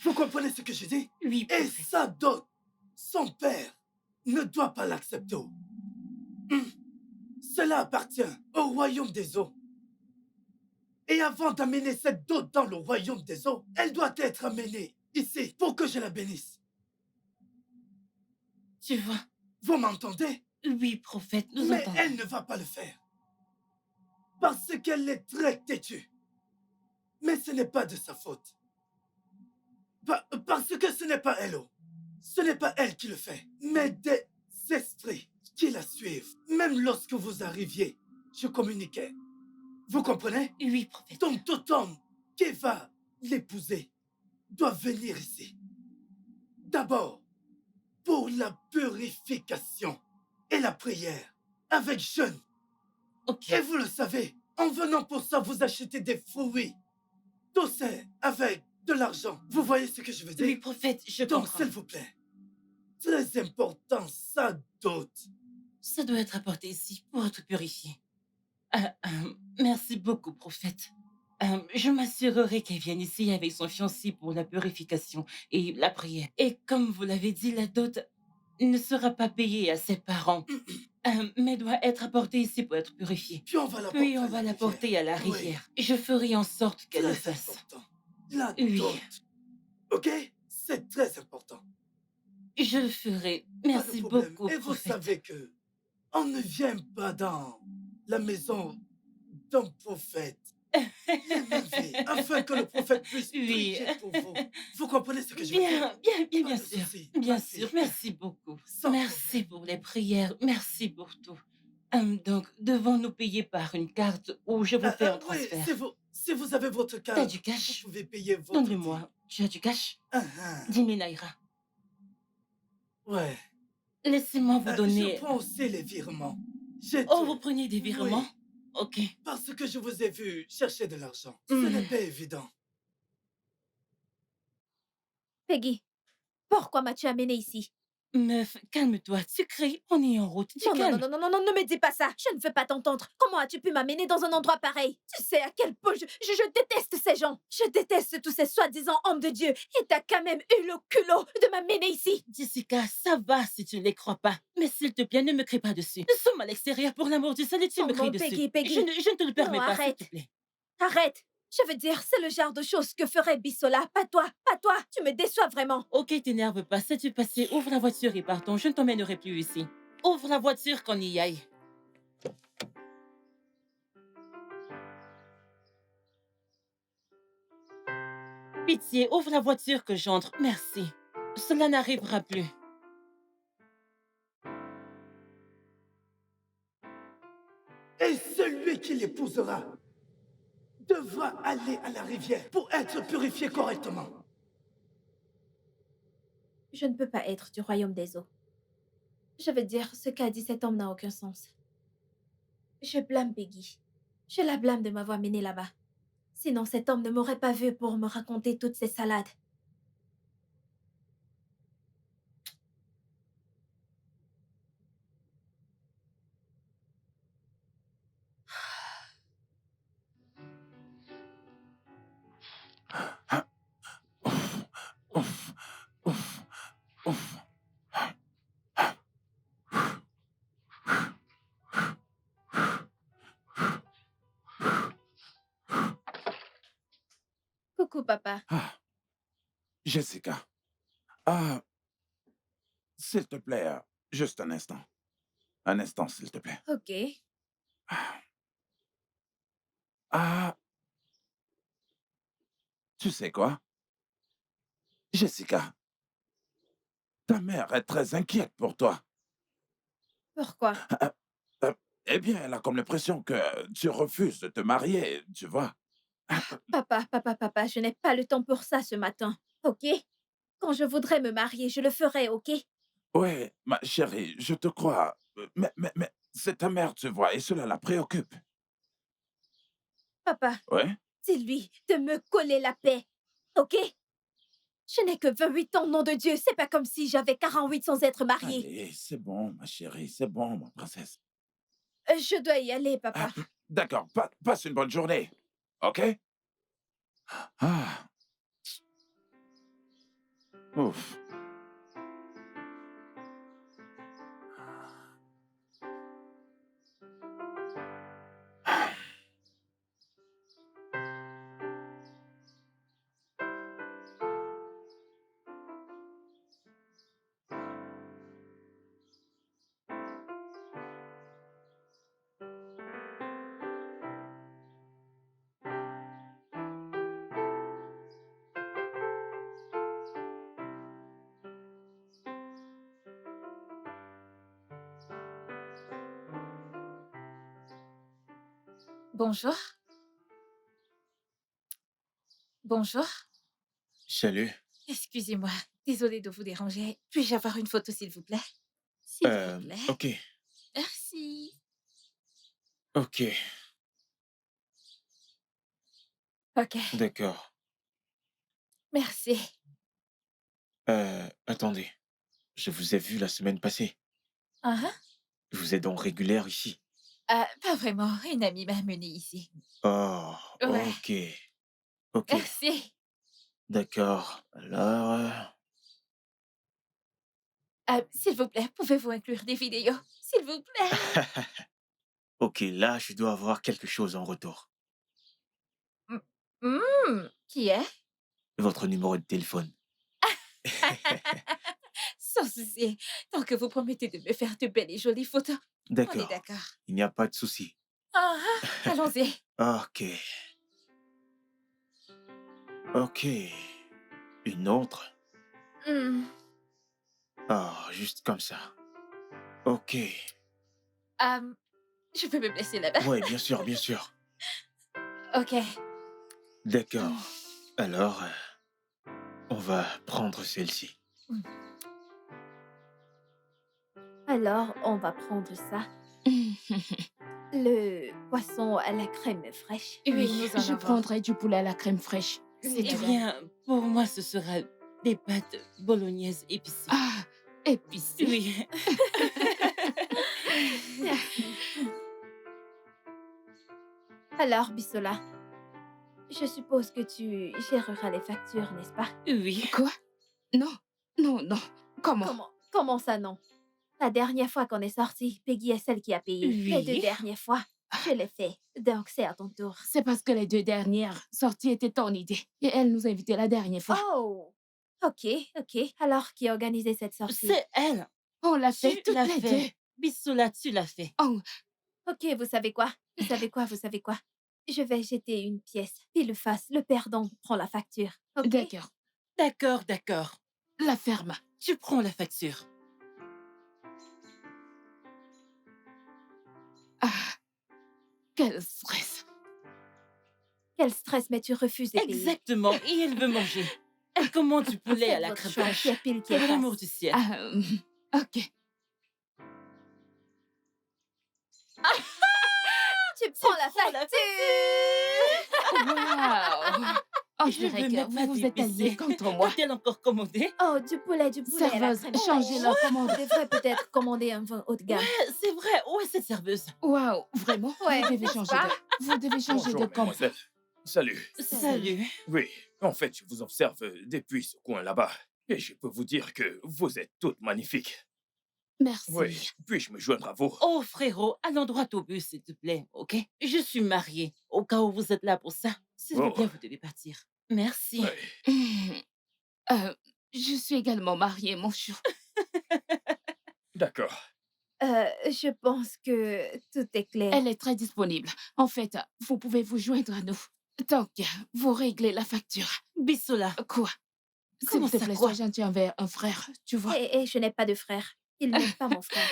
Speaker 10: Vous comprenez ce que je dis?
Speaker 9: Oui,
Speaker 10: Et
Speaker 9: prophète.
Speaker 10: sa dot, son père, ne doit pas l'accepter. Cela appartient au royaume des eaux. Et avant d'amener cette dot dans le royaume des eaux, elle doit être amenée ici pour que je la bénisse.
Speaker 9: Tu vois?
Speaker 10: Vous m'entendez?
Speaker 9: Oui, prophète, nous
Speaker 10: Mais
Speaker 9: entendons.
Speaker 10: elle ne va pas le faire. Parce qu'elle est très têtue. Mais ce n'est pas de sa faute. Parce que ce n'est pas elle. Ce n'est pas elle qui le fait. Mais des esprits qui la suivent. Même lorsque vous arriviez, je communiquais. Vous comprenez?
Speaker 9: Oui, prophète.
Speaker 10: Donc tout homme qui va l'épouser doit venir ici. D'abord, pour la purification et la prière, avec jeûne.
Speaker 9: Ok.
Speaker 10: Et vous le savez, en venant pour ça, vous achetez des fruits. Tout c'est avec de l'argent. Vous voyez ce que je veux dire?
Speaker 9: Oui, prophète, je
Speaker 10: Donc,
Speaker 9: comprends.
Speaker 10: s'il vous plaît, très important, ça dot.
Speaker 9: Ça doit être apporté ici pour être purifié. Merci beaucoup, prophète. Je m'assurerai qu'elle vienne ici avec son fiancé pour la purification et la prière. Et comme vous l'avez dit, la dot ne sera pas payée à ses parents, mais doit être apportée ici pour être purifiée.
Speaker 10: Puis on va la
Speaker 9: Puis
Speaker 10: porter
Speaker 9: on
Speaker 10: à
Speaker 9: va
Speaker 10: la
Speaker 9: la porter à la
Speaker 10: rivière.
Speaker 9: rivière. Je ferai en sorte qu'elle le
Speaker 10: Très
Speaker 9: fasse.
Speaker 10: important. La
Speaker 9: Oui.
Speaker 10: dot. OK? C'est très important.
Speaker 9: Je le ferai.
Speaker 10: Pas de
Speaker 9: Merci
Speaker 10: problème.
Speaker 9: beaucoup,
Speaker 10: Et vous
Speaker 9: prophète.
Speaker 10: savez que on ne vient pas dans la maison d'un prophète les mains vides, afin que le prophète puisse
Speaker 9: Oui.
Speaker 10: prier pour vous. Vous comprenez ce que je veux dire?
Speaker 9: Bien
Speaker 10: Pas de
Speaker 9: sûr.
Speaker 10: souci,
Speaker 9: Bien
Speaker 10: ma
Speaker 9: sûr.
Speaker 10: fille.
Speaker 9: Merci beaucoup.
Speaker 10: Sans
Speaker 9: Merci pour les prières. Merci pour tout. Donc, devons-nous payer par une carte ou je vous fais un
Speaker 10: Oui,
Speaker 9: transfert?
Speaker 10: si vous avez votre
Speaker 9: T'as
Speaker 10: carte,
Speaker 9: du cash?
Speaker 10: vous pouvez payer votre
Speaker 9: Donne-le-moi. Tu as du cash? 10 000 naira.
Speaker 10: Ouais.
Speaker 9: Laissez-moi vous
Speaker 10: Je
Speaker 9: donner...
Speaker 10: prends aussi les virements. J'ai
Speaker 9: Oh,
Speaker 10: tout.
Speaker 9: vous prenez des virements?
Speaker 10: Oui,
Speaker 9: Ok.
Speaker 10: parce que je vous ai vu chercher de l'argent. Ce n'est pas évident.
Speaker 2: Peggy, pourquoi m'as-tu amené ici?
Speaker 9: Meuf, calme-toi. Tu cries, on est en route. Tu
Speaker 2: Non, non,
Speaker 9: calmes.
Speaker 2: non, non, non, non, ne me dis pas ça. Je ne veux pas t'entendre. Comment as-tu pu m'amener dans un endroit pareil? Tu sais à quel point je déteste ces gens. Je déteste tous ces soi-disant hommes de Dieu. Et t'as quand même eu le culot de m'amener ici.
Speaker 9: Jessica, ça va si tu ne les crois pas. Mais s'il te plaît, ne me crie pas dessus. Nous sommes à l'extérieur pour l'amour du ciel et tu
Speaker 2: Oh
Speaker 9: me
Speaker 2: non,
Speaker 9: cries dessus.
Speaker 2: Peggy, Peggy.
Speaker 9: Je ne te le permets
Speaker 2: Non,
Speaker 9: pas, s'il
Speaker 2: arrête.
Speaker 9: te plaît.
Speaker 2: Arrête. Je veux dire, c'est le genre de choses que ferait Bissola. Pas toi, pas toi. Tu me déçois vraiment.
Speaker 9: Ok, t'énerve pas. Sais-tu passer? Ouvre la voiture et partons. Je ne t'emmènerai plus ici. Ouvre la voiture qu'on y aille. Pitié, ouvre la voiture que j'entre. Merci. Cela n'arrivera plus.
Speaker 10: Et celui qui l'épousera devra aller à la rivière pour être purifié correctement.
Speaker 2: Je ne peux pas être du royaume des eaux. Je veux dire, ce qu'a dit cet homme n'a aucun sens. Je blâme Peggy. Je la blâme de m'avoir menée là-bas. Sinon, cet homme ne m'aurait pas vue pour me raconter toutes ces salades.
Speaker 7: Ouf, ouf, ouf.
Speaker 2: Coucou, papa.
Speaker 7: Ah, Jessica. Ah, s'il te plaît, juste un instant. Un instant, s'il te plaît.
Speaker 2: Ok.
Speaker 7: Ah, tu sais quoi? Jessica, ta mère est très inquiète pour toi.
Speaker 2: Pourquoi?
Speaker 7: Euh, eh bien, elle a comme l'impression que tu refuses de te marier, tu vois.
Speaker 2: Papa, je n'ai pas le temps pour ça ce matin. Ok? Quand je voudrais me marier, je le ferai, ok?
Speaker 7: Oui, ma chérie, je te crois. Mais c'est ta mère, tu vois, et cela la préoccupe.
Speaker 2: Papa,
Speaker 7: Oui?
Speaker 2: dis-lui de me coller la paix. Ok? Je n'ai que 28 ans, nom de Dieu. C'est pas comme si j'avais 48 sans être mariée.
Speaker 7: Allez, c'est bon, ma chérie, c'est bon, ma princesse.
Speaker 2: Je dois y aller, papa.
Speaker 7: D'accord, passe une bonne journée, ok? Ah, ouf.
Speaker 5: Bonjour. Bonjour.
Speaker 3: Salut.
Speaker 5: Excusez-moi. Désolée de vous déranger. Puis-je avoir une photo, s'il vous plaît? S'il vous plaît.
Speaker 3: Ok,
Speaker 5: Merci.
Speaker 3: ok,
Speaker 5: Ok.
Speaker 3: d'accord.
Speaker 5: Merci.
Speaker 3: Attendez. Je vous ai vu la semaine passée.
Speaker 5: Ah,
Speaker 3: Vous êtes donc régulière ici?
Speaker 5: pas vraiment. Une amie m'a amenée ici.
Speaker 3: Oh,
Speaker 5: Ouais.
Speaker 3: ok, ok,
Speaker 5: Merci.
Speaker 3: d'accord. Alors,
Speaker 5: S'il vous plaît, pouvez-vous inclure des vidéos? S'il vous plaît.
Speaker 3: ok, là, je dois avoir quelque chose en retour.
Speaker 5: Qui est?
Speaker 3: Votre numéro de téléphone.
Speaker 5: Sans souci. Tant que vous promettez de me faire de belles et jolies photos. On est
Speaker 3: D'accord,
Speaker 5: d'accord.
Speaker 3: il n'y a pas de souci.
Speaker 5: Allons-y.
Speaker 3: Ok, ok. Une autre?
Speaker 5: Hmm.
Speaker 3: Oh, juste comme ça. Ok.
Speaker 5: Je peux me blesser là-bas.
Speaker 3: Oui, bien sûr, bien sûr.
Speaker 5: Ok.
Speaker 3: D'accord. Alors, on va prendre celle-ci.
Speaker 2: Alors, on va prendre ça. Le poisson à la crème fraîche.
Speaker 5: Oui, nous en
Speaker 8: Je
Speaker 5: avons.
Speaker 8: prendrai du poulet à la crème fraîche.
Speaker 2: Oui,
Speaker 9: Eh
Speaker 2: madame.
Speaker 9: bien, pour moi, ce sera des pâtes bolognaises épicées.
Speaker 8: Ah, épicé.
Speaker 9: Oui.
Speaker 2: Alors, Bissola, je suppose que tu géreras les factures, n'est-ce pas?
Speaker 9: Oui.
Speaker 8: Quoi? Non, non. Comment?
Speaker 2: Comment ça, non? La dernière fois qu'on est sorti, Peggy est celle qui a payé. Les 2
Speaker 9: Oui.
Speaker 2: dernières fois, je l'ai fait. Donc, c'est à ton tour.
Speaker 8: C'est parce que les 2 dernières sorties étaient ton idée. Et elle nous a invités la dernière fois.
Speaker 2: Oh! Ok. Alors, qui a organisé cette sortie?
Speaker 9: C'est elle.
Speaker 8: On l'a fait
Speaker 9: Tu
Speaker 8: toutes
Speaker 9: l'as
Speaker 8: les
Speaker 9: fait.
Speaker 8: deux.
Speaker 9: Bissoula, tu l'as fait.
Speaker 8: Oh,
Speaker 2: Ok, vous savez quoi? Je vais jeter une pièce. Pile face, le perdant prend la facture. Ok?
Speaker 8: d'accord.
Speaker 9: D'accord.
Speaker 8: La ferme.
Speaker 9: Tu prends la facture.
Speaker 8: Ah, Quel stress.
Speaker 2: Quel stress, mais tu refuses de payer.
Speaker 9: Exactement. Et elle veut manger. Elle commande du poulet à
Speaker 2: Faites
Speaker 9: la
Speaker 2: votre
Speaker 9: crème
Speaker 2: choix,
Speaker 9: fraîche.
Speaker 2: qui est pile, qui est
Speaker 9: Pour l'amour
Speaker 2: face.
Speaker 9: du ciel.
Speaker 8: Ok.
Speaker 2: Tu prends la
Speaker 9: prends la
Speaker 2: facture.
Speaker 8: Wow. On
Speaker 9: Je
Speaker 8: dirait
Speaker 9: veux
Speaker 8: que
Speaker 9: même pas
Speaker 8: vous vous êtes
Speaker 9: t'épicer.
Speaker 8: alliés contre moi.
Speaker 9: A-t-elle encore commandé?
Speaker 2: Oh, du poulet à la
Speaker 8: Serveuse,
Speaker 2: crème
Speaker 8: changez
Speaker 2: fraîche.
Speaker 8: la commande.
Speaker 2: On devrait peut-être commander un vin haut de gamme.
Speaker 9: C'est vrai. Où est cette serveuse?
Speaker 8: Wow, vraiment?
Speaker 2: Ouais,
Speaker 8: Vous devez
Speaker 2: n'est-ce
Speaker 8: changer
Speaker 2: pas?
Speaker 8: Vous devez changer
Speaker 11: Bonjour,
Speaker 8: de camp.
Speaker 11: mademoiselle. Salut.
Speaker 9: Salut.
Speaker 11: Oui, en fait, je vous observe depuis ce coin là-bas. Et je peux vous dire que vous êtes toutes magnifiques.
Speaker 8: Merci.
Speaker 11: Oui, puis-je me joindre à vous?
Speaker 9: Oh, frérot, allons droit au but, s'il te plaît, ok? Je suis mariée. Au cas où vous êtes là pour ça, s'il vous
Speaker 11: Oh.
Speaker 9: plaît, vous devez partir. Merci.
Speaker 11: Oui.
Speaker 8: Je suis également mariée, mon chou.
Speaker 11: D'accord.
Speaker 2: Je pense que tout est clair.
Speaker 8: Elle est très disponible. En fait, vous pouvez vous joindre à nous. Tant que vous réglez la facture.
Speaker 9: Bissola.
Speaker 8: Quoi? S'il
Speaker 9: Comment
Speaker 8: te
Speaker 9: ça,
Speaker 8: plaît,
Speaker 9: quoi?
Speaker 8: sois gentil envers un frère, tu vois.
Speaker 2: Et je n'ai pas de frère. Il n'est pas mon frère.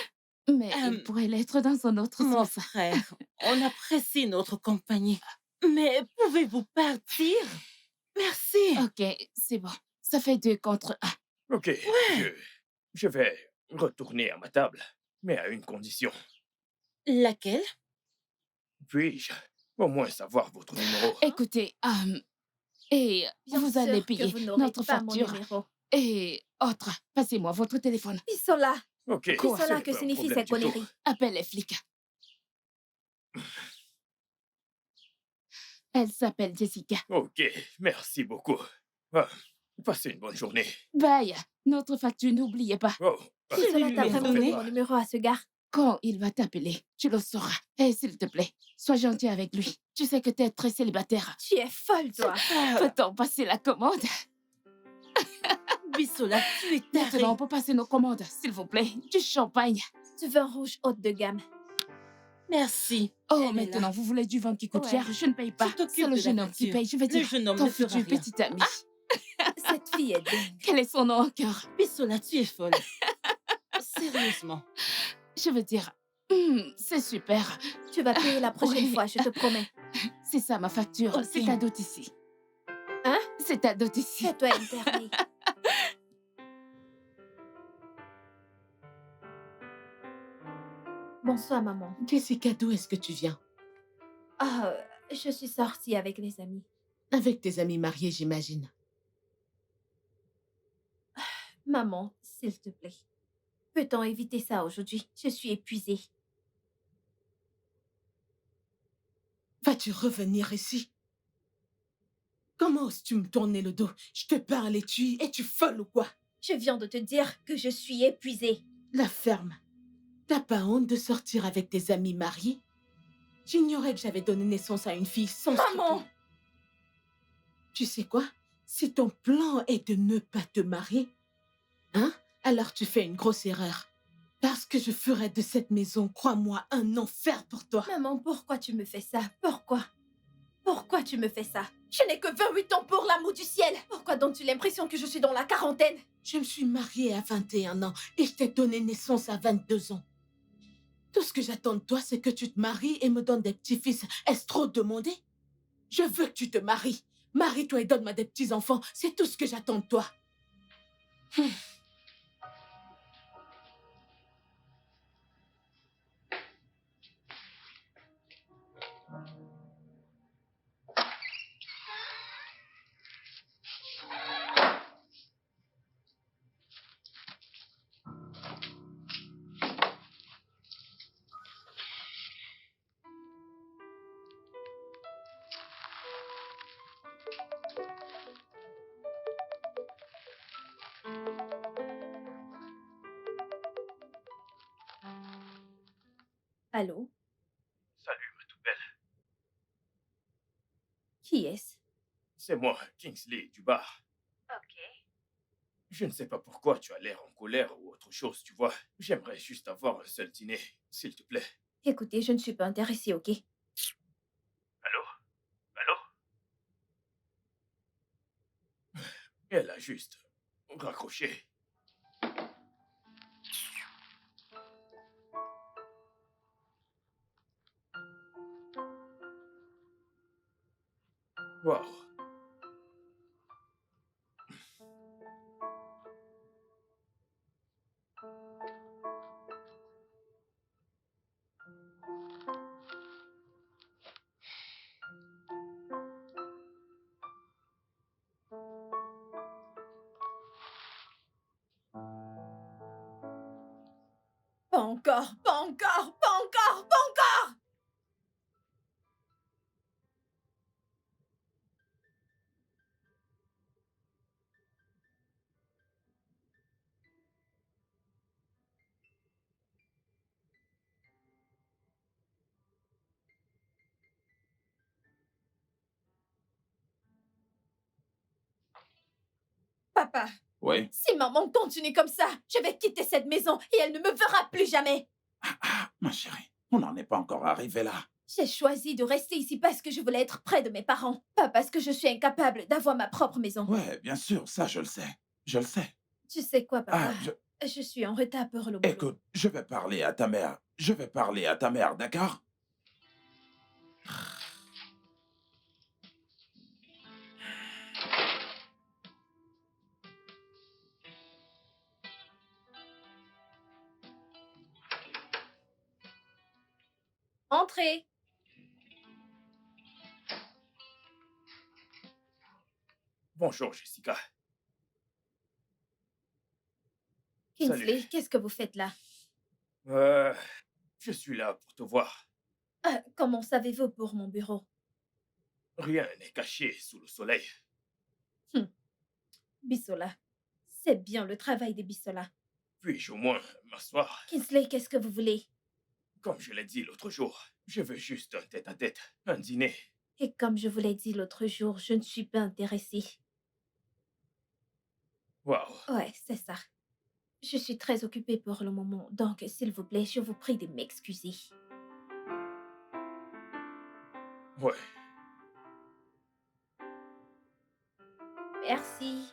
Speaker 8: Mais il pourrait l'être dans un autre
Speaker 9: Mon
Speaker 8: sens.
Speaker 9: frère, on apprécie notre compagnie. Mais pouvez-vous partir? Merci.
Speaker 8: Ok, c'est bon. Ça fait 2 contre 1.
Speaker 11: Ok, je vais retourner à ma table, mais à une condition.
Speaker 9: Laquelle?
Speaker 11: Puis-je au moins savoir votre numéro?
Speaker 8: Écoutez, et
Speaker 2: Bien
Speaker 8: vous
Speaker 2: sûr
Speaker 8: allez
Speaker 2: que
Speaker 8: payer
Speaker 2: vous n'aurez
Speaker 8: notre
Speaker 2: pas mon
Speaker 8: facture.
Speaker 2: numéro.
Speaker 8: Et autre, passez-moi votre téléphone.
Speaker 2: Bissola.
Speaker 11: Ok,
Speaker 2: Bissola,
Speaker 11: c'est
Speaker 2: que
Speaker 11: pas un
Speaker 2: signifient
Speaker 11: problème
Speaker 2: ces
Speaker 11: du tout.
Speaker 2: conneries?
Speaker 8: Appelle les flics. Elle s'appelle Jessica.
Speaker 11: Ok, merci beaucoup. Ah, passez une bonne journée.
Speaker 8: Bye. Notre facture, n'oubliez pas.
Speaker 11: Oh,
Speaker 2: Bissola, t'as
Speaker 9: lui
Speaker 2: vraiment
Speaker 9: donner?
Speaker 2: donné mon numéro à ce gars?
Speaker 8: Quand il va t'appeler, tu le sauras. Et s'il te plaît, sois gentil avec lui. Tu sais que t'es très célibataire.
Speaker 2: Tu es folle, toi.
Speaker 8: Peut-on passer la commande?
Speaker 9: Bissola, tu es taré.
Speaker 8: Maintenant, on peut passer nos commandes, s'il vous plaît. Du champagne.
Speaker 2: Du vin rouge haute de gamme.
Speaker 9: Merci.
Speaker 8: Oh,
Speaker 9: Elle est
Speaker 8: maintenant,
Speaker 9: là.
Speaker 8: vous voulez du vin qui coûte
Speaker 2: Ouais.
Speaker 8: cher? Je ne paye pas.
Speaker 9: Tu t'occupes
Speaker 8: C'est le
Speaker 9: de la
Speaker 8: jeune homme qui
Speaker 9: facture.
Speaker 8: paye. Je vais
Speaker 9: Le
Speaker 8: dire,
Speaker 9: jeune homme
Speaker 8: ton
Speaker 9: ne fera
Speaker 8: futur
Speaker 9: rien.
Speaker 8: petit ami.
Speaker 2: Cette fille est dingue.
Speaker 8: Quel est son nom encore?
Speaker 9: Bissola, tu es folle. Sérieusement.
Speaker 8: Je veux dire, c'est super.
Speaker 2: Tu vas payer la prochaine
Speaker 8: Oui.
Speaker 2: fois, je te promets.
Speaker 8: C'est ça ma facture.
Speaker 9: Ok.
Speaker 8: C'est ta dot ici.
Speaker 2: Hein?
Speaker 8: C'est ta dot ici.
Speaker 2: Fais-toi interner. Bonsoir, maman.
Speaker 6: Jessica, d'où est-ce que tu viens?
Speaker 2: Ah, je suis sortie avec les amis.
Speaker 6: Avec tes amis mariés, j'imagine.
Speaker 2: Maman, s'il te plaît. Peut-on éviter ça aujourd'hui? Je suis épuisée.
Speaker 6: Vas-tu revenir ici? Comment oses-tu me tourner le dos? Je te parle et tu... Es-tu folle ou quoi?
Speaker 2: Je viens de te dire que je suis épuisée.
Speaker 6: La ferme. T'as pas honte de sortir avec tes amis mariés? J'ignorais que j'avais donné naissance à une fille sans
Speaker 2: Maman!
Speaker 6: scrupule. Tu sais quoi? Si ton plan est de ne pas te marier, hein? Alors tu fais une grosse erreur. Parce que je ferai de cette maison, crois-moi, un enfer pour toi.
Speaker 2: Maman, pourquoi tu me fais ça? Pourquoi? Pourquoi tu me fais ça? Je n'ai que 28 ans pour l'amour du ciel. Pourquoi donnes-tu l'impression que je suis dans la quarantaine?
Speaker 6: Je me suis mariée à 21 ans et je t'ai donné naissance à 22 ans. Tout ce que j'attends de toi, c'est que tu te maries et me donnes des petits-fils. Est-ce trop demandé? Je veux que tu te maries. Marie-toi et donne-moi des petits-enfants. C'est tout ce que j'attends de toi.
Speaker 2: Allô?
Speaker 11: Salut, ma toute belle.
Speaker 2: Qui est-ce?
Speaker 11: C'est moi, Kingsley, du bar.
Speaker 5: Ok.
Speaker 11: Je ne sais pas pourquoi tu as l'air en colère ou autre chose, tu vois. J'aimerais juste avoir un seul dîner, s'il te plaît.
Speaker 2: Écoutez, je ne suis pas intéressée, ok?
Speaker 11: Allô? Allô? Elle a juste raccroché. Waouh.
Speaker 2: Pas encore, pas encore, pas encore, pas encore! Papa,
Speaker 7: Oui?
Speaker 2: si maman continue comme ça, je vais quitter cette maison et elle ne me verra plus jamais.
Speaker 7: Ah, ma chérie, on n'en est pas encore arrivé là.
Speaker 2: J'ai choisi de rester ici parce que je voulais être près de mes parents, pas parce que je suis incapable d'avoir ma propre maison.
Speaker 7: Ouais, bien sûr, ça je le sais. Je le sais.
Speaker 2: Tu sais quoi, papa?
Speaker 7: Ah,
Speaker 2: Je suis en retard pour le boulot.
Speaker 7: écoute, je vais parler à ta mère. Je vais parler à ta mère, d'accord?
Speaker 2: Entrez.
Speaker 11: Bonjour, Jessica.
Speaker 2: Kingsley,
Speaker 11: Salut.
Speaker 2: qu'est-ce que vous faites là?
Speaker 11: Je suis là pour te voir.
Speaker 2: Comment savez-vous pour mon bureau?
Speaker 11: Rien n'est caché sous le soleil.
Speaker 2: Bissola. C'est bien le travail des Bissola.
Speaker 11: Puis-je au moins m'asseoir?
Speaker 2: Kingsley, qu'est-ce que vous voulez?
Speaker 11: Comme je l'ai dit l'autre jour, je veux juste un tête-à-tête, un dîner.
Speaker 2: Et comme je vous l'ai dit l'autre jour, je ne suis pas intéressée.
Speaker 11: Waouh.
Speaker 2: Ouais, c'est ça. Je suis très occupée pour le moment, donc s'il vous plaît, je vous prie de m'excuser.
Speaker 11: Ouais.
Speaker 2: Merci.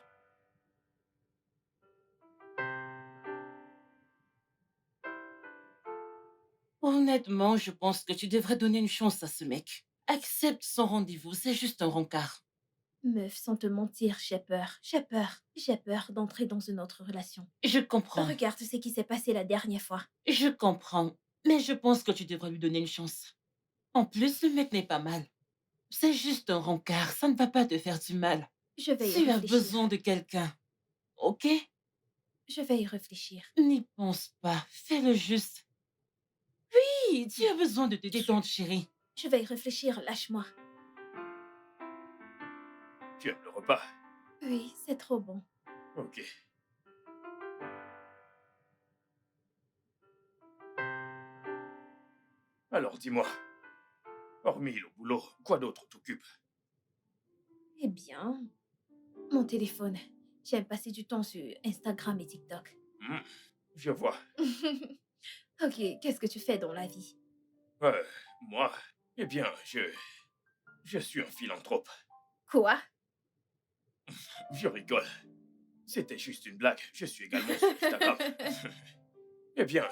Speaker 9: Honnêtement, je pense que tu devrais donner une chance à ce mec. Accepte son rendez-vous, c'est juste un rencard.
Speaker 2: Meuf, sans te mentir, j'ai peur. J'ai peur. J'ai peur d'entrer dans une autre relation.
Speaker 9: Je comprends,
Speaker 2: Regarde ce qui s'est passé la dernière fois.
Speaker 9: je comprends. Mais je pense que tu devrais lui donner une chance. En plus, le mec n'est pas mal. C'est juste un rencard, ça ne va pas te faire du mal.
Speaker 2: Je vais y
Speaker 9: Tu as
Speaker 2: réfléchir.
Speaker 9: besoin de quelqu'un, ok?
Speaker 2: Je vais y réfléchir.
Speaker 9: N'y pense pas, fais-le juste. Oui, tu as besoin de te détendre, chérie.
Speaker 2: Je vais y réfléchir, lâche-moi.
Speaker 11: Tu aimes le repas?
Speaker 2: Oui, c'est trop bon.
Speaker 11: Ok. Alors dis-moi, hormis le boulot, quoi d'autre t'occupe?
Speaker 2: Eh bien, mon téléphone. J'aime passer du temps sur Instagram et TikTok.
Speaker 11: Je vois.
Speaker 2: Ok, qu'est-ce que tu fais dans la vie?
Speaker 11: Moi, eh bien, je suis un philanthrope.
Speaker 2: Quoi?
Speaker 11: Je rigole. C'était juste une blague. Je suis également sur Instagram. Eh bien,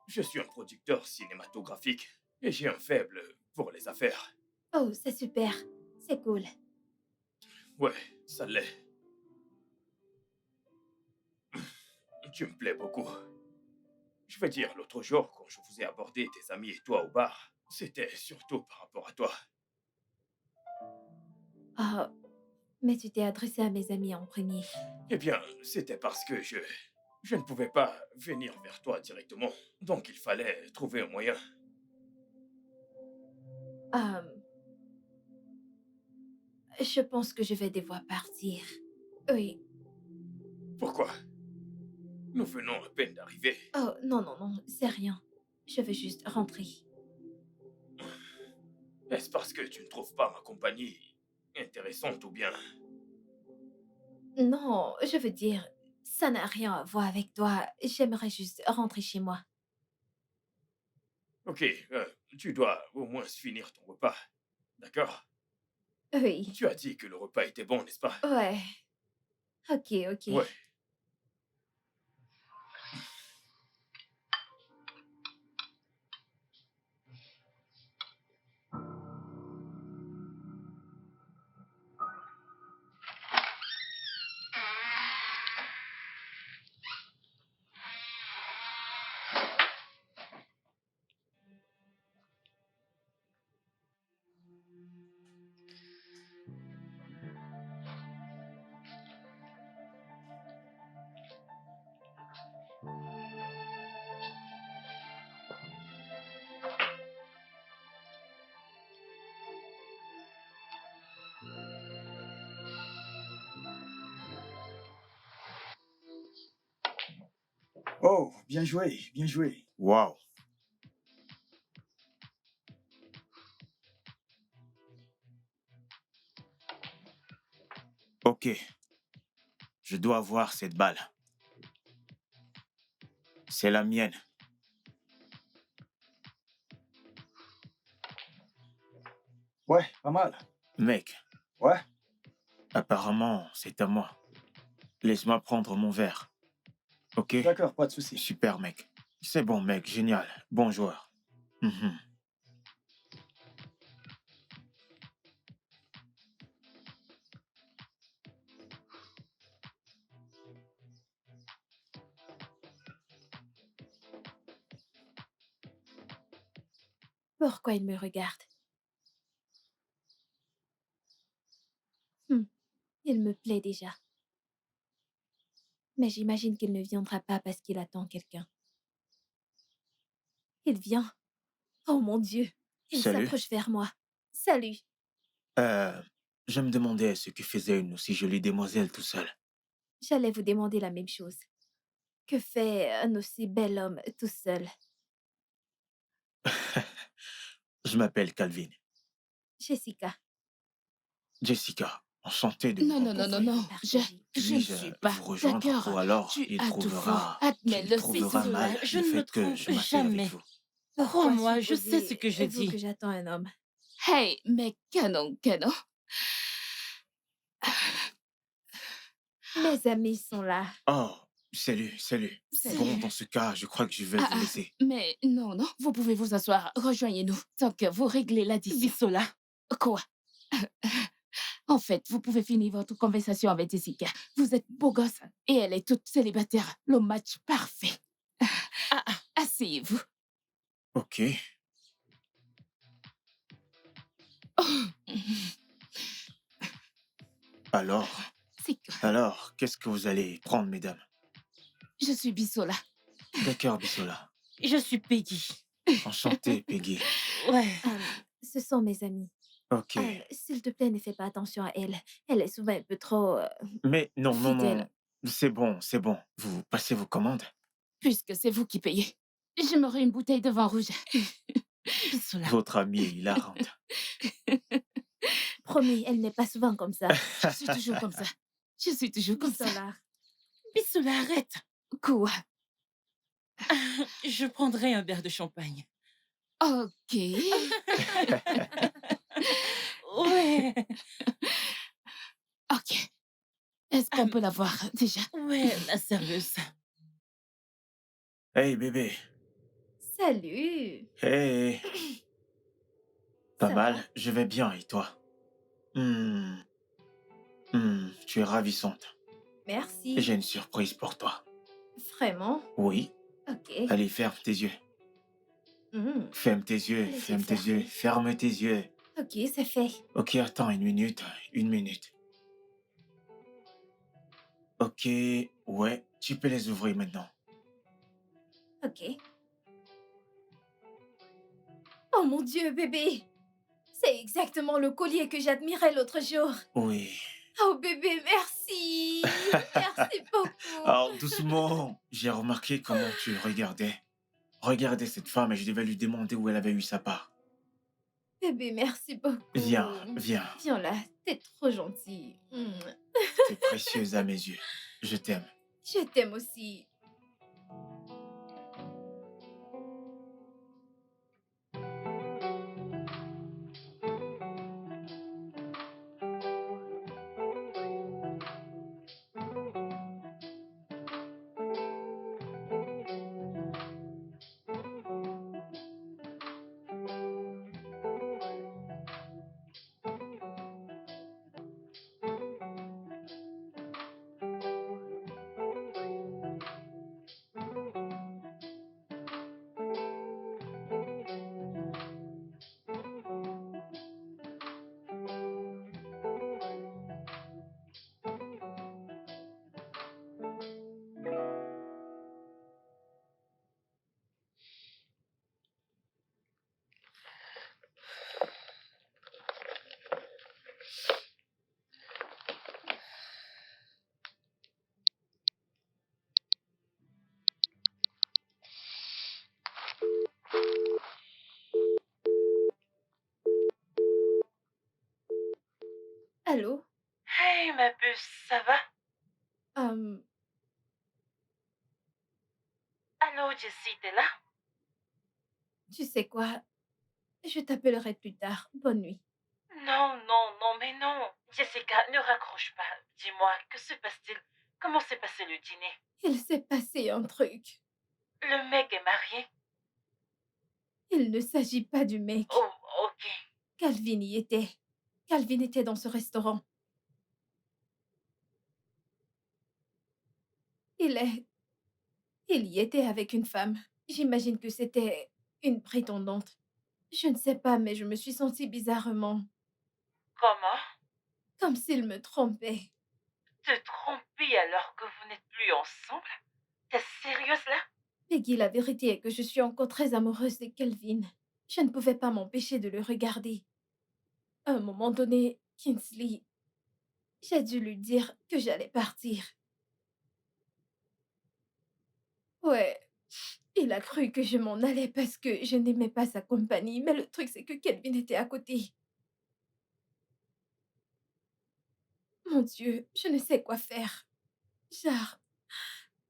Speaker 11: je suis un producteur cinématographique et j'ai un faible pour les affaires.
Speaker 2: Oh, c'est super. C'est cool.
Speaker 11: Ouais, ça l'est. Tu me plais beaucoup. Je veux dire, l'autre jour, quand je vous ai abordé, tes amis et toi au bar, c'était surtout par rapport à toi.
Speaker 2: Ah, mais tu t'es adressé à mes amis en premier.
Speaker 11: Eh bien, c'était parce que je ne pouvais pas venir vers toi directement. Donc il fallait trouver un moyen.
Speaker 2: Je pense que je vais devoir partir. Oui.
Speaker 11: Pourquoi? Nous venons à peine d'arriver.
Speaker 2: Oh, non, non, non, c'est rien. Je veux juste rentrer.
Speaker 11: Est-ce parce que tu ne trouves pas ma compagnie intéressante ou bien...
Speaker 2: Non, je veux dire, ça n'a rien à voir avec toi. J'aimerais juste rentrer chez moi.
Speaker 11: Ok, tu dois au moins finir ton repas. D'accord?
Speaker 2: Oui.
Speaker 11: Tu as dit que le repas était bon, n'est-ce pas?
Speaker 2: Ouais. Ok, ok.
Speaker 11: Ouais.
Speaker 1: Oh, bien joué, bien joué.
Speaker 3: Waouh. Ok, je dois avoir cette balle. C'est la mienne.
Speaker 1: Ouais, pas mal.
Speaker 3: Mec,
Speaker 1: Ouais,
Speaker 3: apparemment, c'est à moi. Laisse-moi prendre mon verre. Ok?
Speaker 1: d'accord, pas de souci.
Speaker 3: Super, mec. C'est bon, mec, génial. Bon joueur. Mhm.
Speaker 2: Pourquoi il me regarde? Hmm, il me plaît déjà. Mais j'imagine qu'il ne viendra pas parce qu'il attend quelqu'un. Il vient. Oh mon Dieu. Il
Speaker 3: Salut.
Speaker 2: s'approche vers moi. Salut.
Speaker 3: Je me demandais ce que faisait une aussi jolie demoiselle tout seul.
Speaker 2: J'allais vous demander la même chose. Que fait un aussi bel homme tout seul?
Speaker 3: Je m'appelle Calvin.
Speaker 2: Jessica.
Speaker 3: Jessica, enchanté de vous
Speaker 8: Non, non, non, non,
Speaker 3: rencontrer.
Speaker 8: non. Je ne
Speaker 3: Puis-je
Speaker 8: suis pas
Speaker 3: vous rejoindre
Speaker 8: d'accord.
Speaker 3: ou alors
Speaker 8: Tu
Speaker 3: il
Speaker 8: as tout faux.
Speaker 3: trouvera
Speaker 8: Admets-le,
Speaker 3: trouvera
Speaker 8: c'est
Speaker 3: mal
Speaker 9: Bisola, je
Speaker 3: le
Speaker 9: ne me
Speaker 3: fait que
Speaker 9: trompe
Speaker 3: je m'appelle avec
Speaker 9: jamais.
Speaker 3: vous.
Speaker 2: Pourquoi
Speaker 9: Crois-moi, je sais ce que je
Speaker 2: supposez-vous
Speaker 9: dis.
Speaker 2: que j'attends un homme?
Speaker 8: Hey, mais canon, canon.
Speaker 2: Mes amis sont là.
Speaker 3: Oh, salut, salut.
Speaker 8: Salut.
Speaker 3: Bon, dans ce cas, je crois que je vais vous laisser.
Speaker 8: Mais non, non, vous pouvez vous asseoir. Rejoignez-nous tant que vous réglez l'addition.
Speaker 9: Bisola,
Speaker 8: Quoi? En fait, vous pouvez finir votre conversation avec Jessica. Vous êtes beau gosse et elle est toute célibataire. Le match parfait. Asseyez-vous.
Speaker 3: Ok. Alors,
Speaker 8: C'est quoi?
Speaker 3: alors, qu'est-ce que vous allez prendre, mesdames?
Speaker 8: Je suis Bisola.
Speaker 3: D'accord, Bissola.
Speaker 9: je suis Peggy.
Speaker 3: Enchanté, Peggy.
Speaker 9: Ouais.
Speaker 2: Ce sont mes amis.
Speaker 3: Ok.
Speaker 2: S'il te plaît, ne fais pas attention à elle. Elle est souvent un peu trop
Speaker 3: Mais non, non, non.
Speaker 2: fidèle.
Speaker 3: C'est bon, c'est bon. Vous passez vos commandes?
Speaker 8: Puisque c'est vous qui payez, j'aimerais une bouteille de vin rouge.
Speaker 9: Bisola.
Speaker 3: Votre amie est hilarante.
Speaker 2: Promis, elle n'est pas souvent comme ça.
Speaker 8: Je suis toujours comme ça. Je suis toujours comme ça.
Speaker 2: Bisola.
Speaker 9: Bisola, arrête.
Speaker 8: Quoi?
Speaker 9: Je prendrai un verre de champagne.
Speaker 8: Ok.
Speaker 9: Ouais.
Speaker 8: Ok. Est-ce qu'on peut la voir déjà?
Speaker 9: Ouais, la serveuse.
Speaker 3: Hey, bébé.
Speaker 2: Salut.
Speaker 3: Hey. Pas
Speaker 2: Ça
Speaker 3: mal,
Speaker 2: va?
Speaker 3: je vais bien, et toi? Tu es ravissante.
Speaker 2: Merci.
Speaker 3: J'ai une surprise pour toi.
Speaker 2: Vraiment?
Speaker 3: Oui,
Speaker 2: Ok.
Speaker 3: allez, ferme tes yeux.
Speaker 2: Hmm.
Speaker 3: Ferme tes yeux,
Speaker 2: Les yeux
Speaker 3: ferme tes
Speaker 2: fermés.
Speaker 3: yeux, ferme tes yeux.
Speaker 2: Ok, c'est fait.
Speaker 3: Ok, attends une minute, une minute. Ok, ouais, tu peux les ouvrir maintenant.
Speaker 2: Ok. Oh mon Dieu, bébé. C'est exactement le collier que j'admirais l'autre jour.
Speaker 3: Oui.
Speaker 2: Oh bébé, merci. Merci beaucoup.
Speaker 3: Alors, doucement, j'ai remarqué comment tu regardais. Regardez cette femme et je devais lui demander où elle avait eu sa part.
Speaker 2: Bébé, merci beaucoup.
Speaker 3: Viens, viens.
Speaker 2: Viens là, t'es trop gentil.
Speaker 3: T'es précieuse à mes yeux. Je t'aime.
Speaker 2: Je t'aime aussi. Allô?
Speaker 9: Hey, ma puce, ça va?
Speaker 2: Euh,
Speaker 9: Allô, Jessie, t'es là?
Speaker 2: Tu sais quoi? Je t'appellerai plus tard. Bonne nuit.
Speaker 9: Non, non, non, mais non. Jessica, ne raccroche pas. Dis-moi, que se passe-t-il? Comment s'est passé le dîner?
Speaker 2: Il s'est passé un truc.
Speaker 9: Le mec est marié?
Speaker 2: Il ne s'agit pas du mec.
Speaker 9: Oh, ok.
Speaker 2: Calvin y était. Calvin était dans ce restaurant. Il est... Il y était avec une femme. J'imagine que c'était une prétendante. Je ne sais pas, mais je me suis sentie bizarrement,
Speaker 9: Comment?
Speaker 2: comme s'il me trompait.
Speaker 9: Te tromper alors que vous n'êtes plus ensemble? T'es sérieuse là?
Speaker 2: Peggy, la vérité est que je suis encore très amoureuse de Kelvin. Je ne pouvais pas m'empêcher de le regarder. À un moment donné, Kingsley, j'ai dû lui dire que j'allais partir. Ouais, il a cru que je m'en allais parce que je n'aimais pas sa compagnie, mais le truc c'est que Kelvin était à côté. Mon Dieu, je ne sais quoi faire. Genre,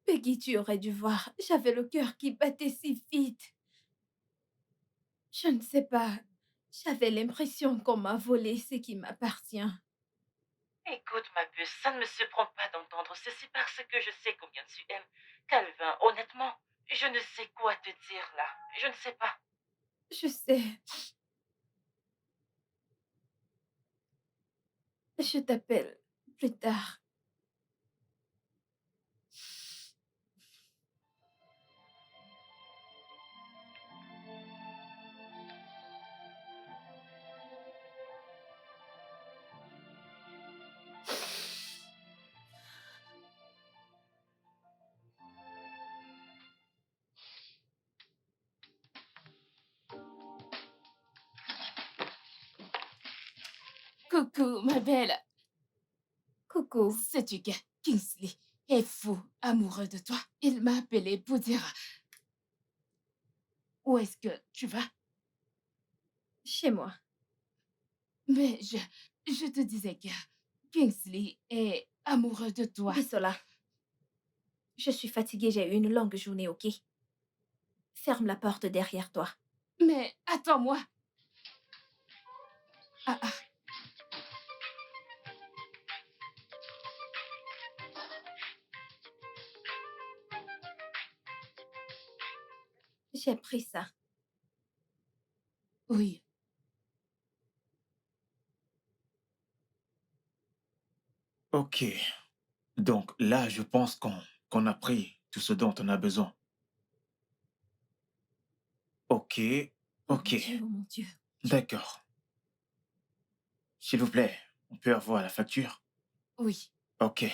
Speaker 2: Peggy, tu aurais dû voir, j'avais le cœur qui battait si vite. Je ne sais pas, j'avais l'impression qu'on m'a volé ce qui m'appartient.
Speaker 9: Écoute, ma puce, ça ne me surprend pas d'entendre ceci parce que je sais combien tu aimes. Calvin, honnêtement, je ne sais quoi te dire là. Je ne sais pas.
Speaker 2: Je sais, je t'appelle plus tard.
Speaker 8: Coucou, ma belle.
Speaker 2: Coucou,
Speaker 8: Sais-tu que Kingsley est fou, amoureux de toi? Il m'a appelé pour dire où est-ce que tu vas?
Speaker 2: chez moi.
Speaker 8: Mais je te disais que Kingsley est amoureux de toi.
Speaker 2: Bisola, je suis fatiguée, j'ai eu une longue journée, ok? Ferme la porte derrière toi.
Speaker 8: Mais attends-moi. Ah, ah.
Speaker 2: J'ai pris ça.
Speaker 8: Oui.
Speaker 3: Ok. Donc là, je pense qu'on a pris tout ce dont on a besoin. Ok.
Speaker 2: Oh
Speaker 3: Ok.
Speaker 2: mon Dieu, oh mon Dieu.
Speaker 3: D'accord. S'il vous plaît, on peut avoir la facture?
Speaker 8: Oui.
Speaker 3: Ok.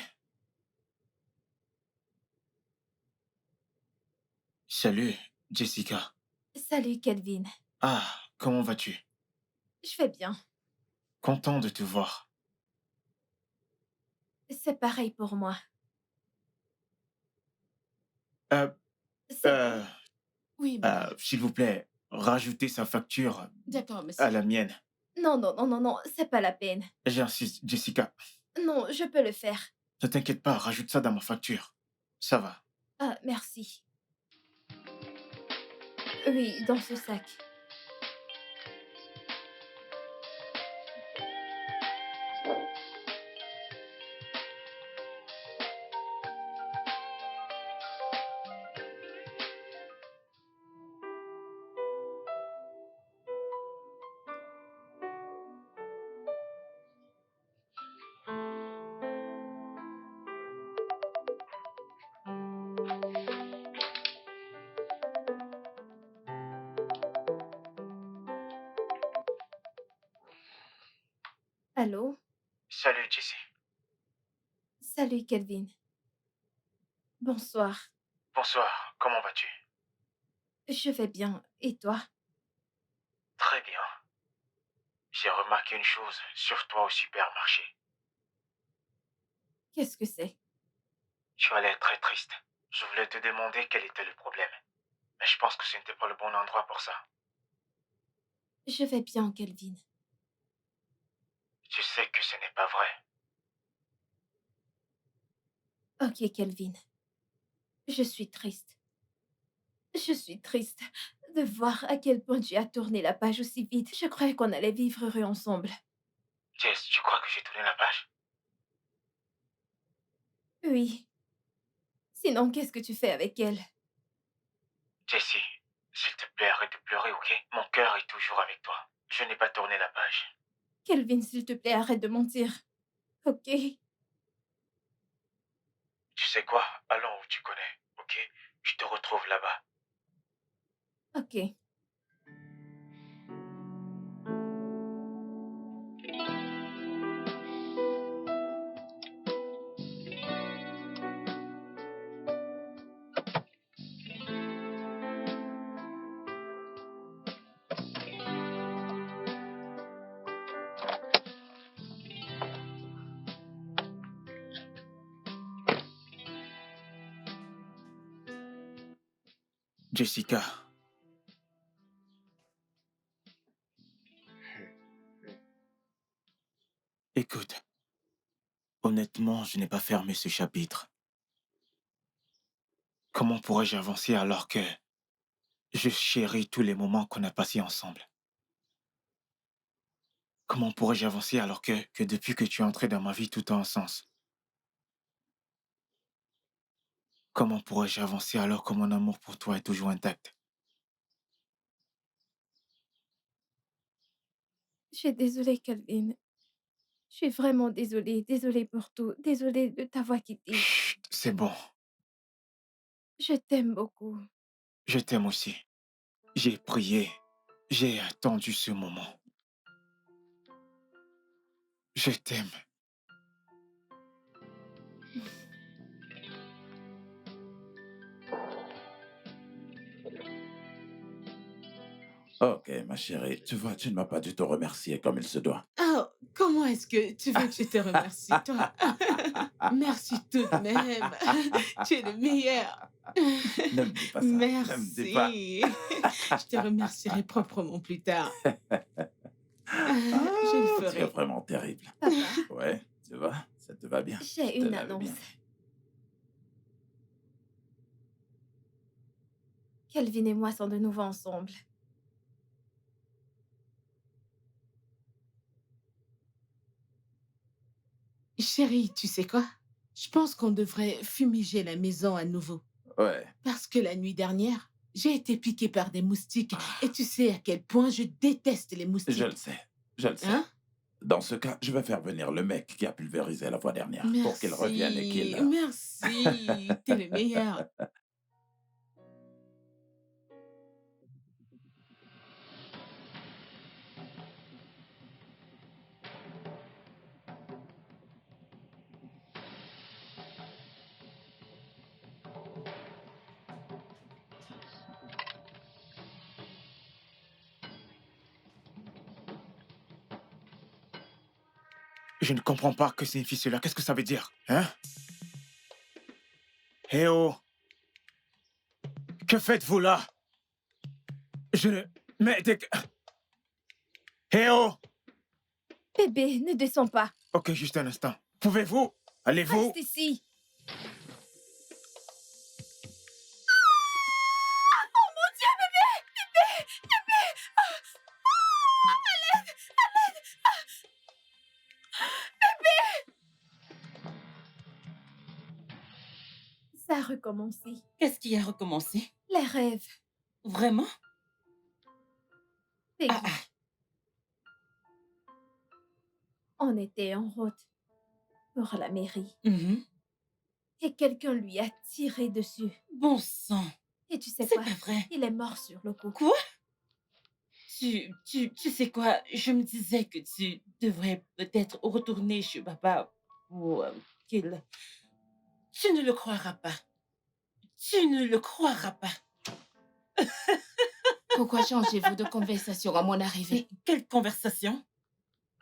Speaker 3: Salut, Jessica.
Speaker 2: Salut, Kelvin.
Speaker 3: Ah, comment vas-tu?
Speaker 2: Je vais bien.
Speaker 3: Content de te voir.
Speaker 2: C'est pareil pour moi.
Speaker 3: Euh,
Speaker 2: C'est
Speaker 3: euh,
Speaker 2: bon?
Speaker 8: Oui, madame.
Speaker 3: S'il vous plaît, rajoutez sa facture
Speaker 8: D'accord,
Speaker 3: à
Speaker 8: monsieur.
Speaker 3: la mienne.
Speaker 2: Non, non, non, non, non, c'est pas la peine.
Speaker 3: J'insiste, Jessica.
Speaker 2: Non, je peux le faire.
Speaker 3: Ne t'inquiète pas, rajoute ça dans ma facture. Ça va.
Speaker 2: Ah, merci. Oui, dans ce sac. Allô?
Speaker 3: Salut, Jessie.
Speaker 2: Salut, Kelvin. Bonsoir.
Speaker 3: Bonsoir, comment vas-tu?
Speaker 2: Je vais bien. Et toi?
Speaker 3: Très bien. J'ai remarqué une chose sur toi au supermarché.
Speaker 2: Qu'est-ce que c'est?
Speaker 3: Tu as l'air très triste. Je voulais te demander quel était le problème. Mais je pense que ce n'était pas le bon endroit pour ça.
Speaker 2: Je vais bien, Kelvin.
Speaker 3: Je sais que ce n'est pas vrai.
Speaker 2: Ok, Kelvin. Je suis triste. Je suis triste de voir à quel point tu as tourné la page aussi vite. Je croyais qu'on allait vivre heureux ensemble.
Speaker 3: Jess, tu crois que j'ai tourné la page?
Speaker 2: Oui. Sinon, qu'est-ce que tu fais avec elle?
Speaker 3: Jessie, s'il te plaît, arrête de pleurer, ok? Mon cœur est toujours avec toi. Je n'ai pas tourné la page.
Speaker 2: Kelvin, s'il te plaît, arrête de mentir. Ok?
Speaker 3: Tu sais quoi? Allons où tu connais, ok? Je te retrouve là-bas.
Speaker 2: Ok.
Speaker 3: Jessica. Écoute, honnêtement, je n'ai pas fermé ce chapitre. Comment pourrais-je avancer alors que je chéris tous les moments qu'on a passés ensemble? Comment pourrais-je avancer alors que depuis que tu es entré dans ma vie, tout a un sens? Comment pourrais-je avancer alors que mon amour pour toi est toujours intact?
Speaker 2: Je suis désolée, Kelvin. Je suis vraiment désolée. Désolée pour tout. Désolée de t'avoir quitté.
Speaker 3: Chut, c'est bon.
Speaker 2: Je t'aime beaucoup.
Speaker 3: Je t'aime aussi. J'ai prié. J'ai attendu ce moment. Je t'aime.
Speaker 7: Ok, ma chérie, tu vois, tu ne m'as pas du tout remercié comme il se doit.
Speaker 6: Oh, comment est-ce que tu veux que je te remercie, toi? Merci tout de même. Tu es le meilleur.
Speaker 7: Ne me dis pas ça. Ne me dis pas.
Speaker 6: Merci. Je te remercierai proprement plus tard. Je le
Speaker 7: Tu es
Speaker 6: ferai.
Speaker 7: vraiment terrible.
Speaker 2: Papa,
Speaker 7: Ouais, tu vois, ça te va bien.
Speaker 2: j'ai
Speaker 7: Je te
Speaker 2: une
Speaker 7: l'avais
Speaker 2: annonce.
Speaker 7: bien.
Speaker 2: Kelvin et moi sont de nouveau ensemble.
Speaker 6: Chérie, tu sais quoi? Je pense qu'on devrait fumiger la maison à nouveau.
Speaker 7: Ouais.
Speaker 6: Parce que la nuit dernière, j'ai été piquée par des moustiques. Et tu sais à quel point je déteste les moustiques.
Speaker 7: Je le sais. Je le sais.
Speaker 6: Hein?
Speaker 7: Dans ce cas, je vais faire venir le mec qui a pulvérisé la fois dernière pour qu'il revienne et qu'il...
Speaker 6: Merci. T'es le meilleur.
Speaker 3: Je ne comprends pas que signifie cela. Qu'est-ce que ça veut dire? Hein? Eh oh! Que faites-vous là? Je ne... Mais... Eh oh!
Speaker 2: Bébé, ne descends pas.
Speaker 3: Ok, juste un instant. Pouvez-vous? Allez-vous?
Speaker 2: Reste ici. Oh mon Dieu, bébé! Bébé! Bébé! À l'aide! À l'aide! Bébé! Ça a recommencé.
Speaker 9: Qu'est-ce qui a recommencé?
Speaker 2: Les rêves.
Speaker 9: Vraiment?
Speaker 2: Peggy,
Speaker 9: Ah, ah.
Speaker 2: on était en route pour la mairie
Speaker 9: Mhm.
Speaker 2: et quelqu'un lui a tiré dessus.
Speaker 9: Bon sang.
Speaker 2: Et tu sais
Speaker 9: C'est
Speaker 2: quoi?
Speaker 9: pas vrai.
Speaker 2: Il est mort sur le coup.
Speaker 9: Quoi? Tu sais quoi? Je me disais que tu devrais peut-être retourner chez papa pour qu'il... Tu ne le croiras pas. Tu ne le croiras pas.
Speaker 8: Pourquoi changez-vous de conversation à mon arrivée?
Speaker 9: Mais quelle conversation?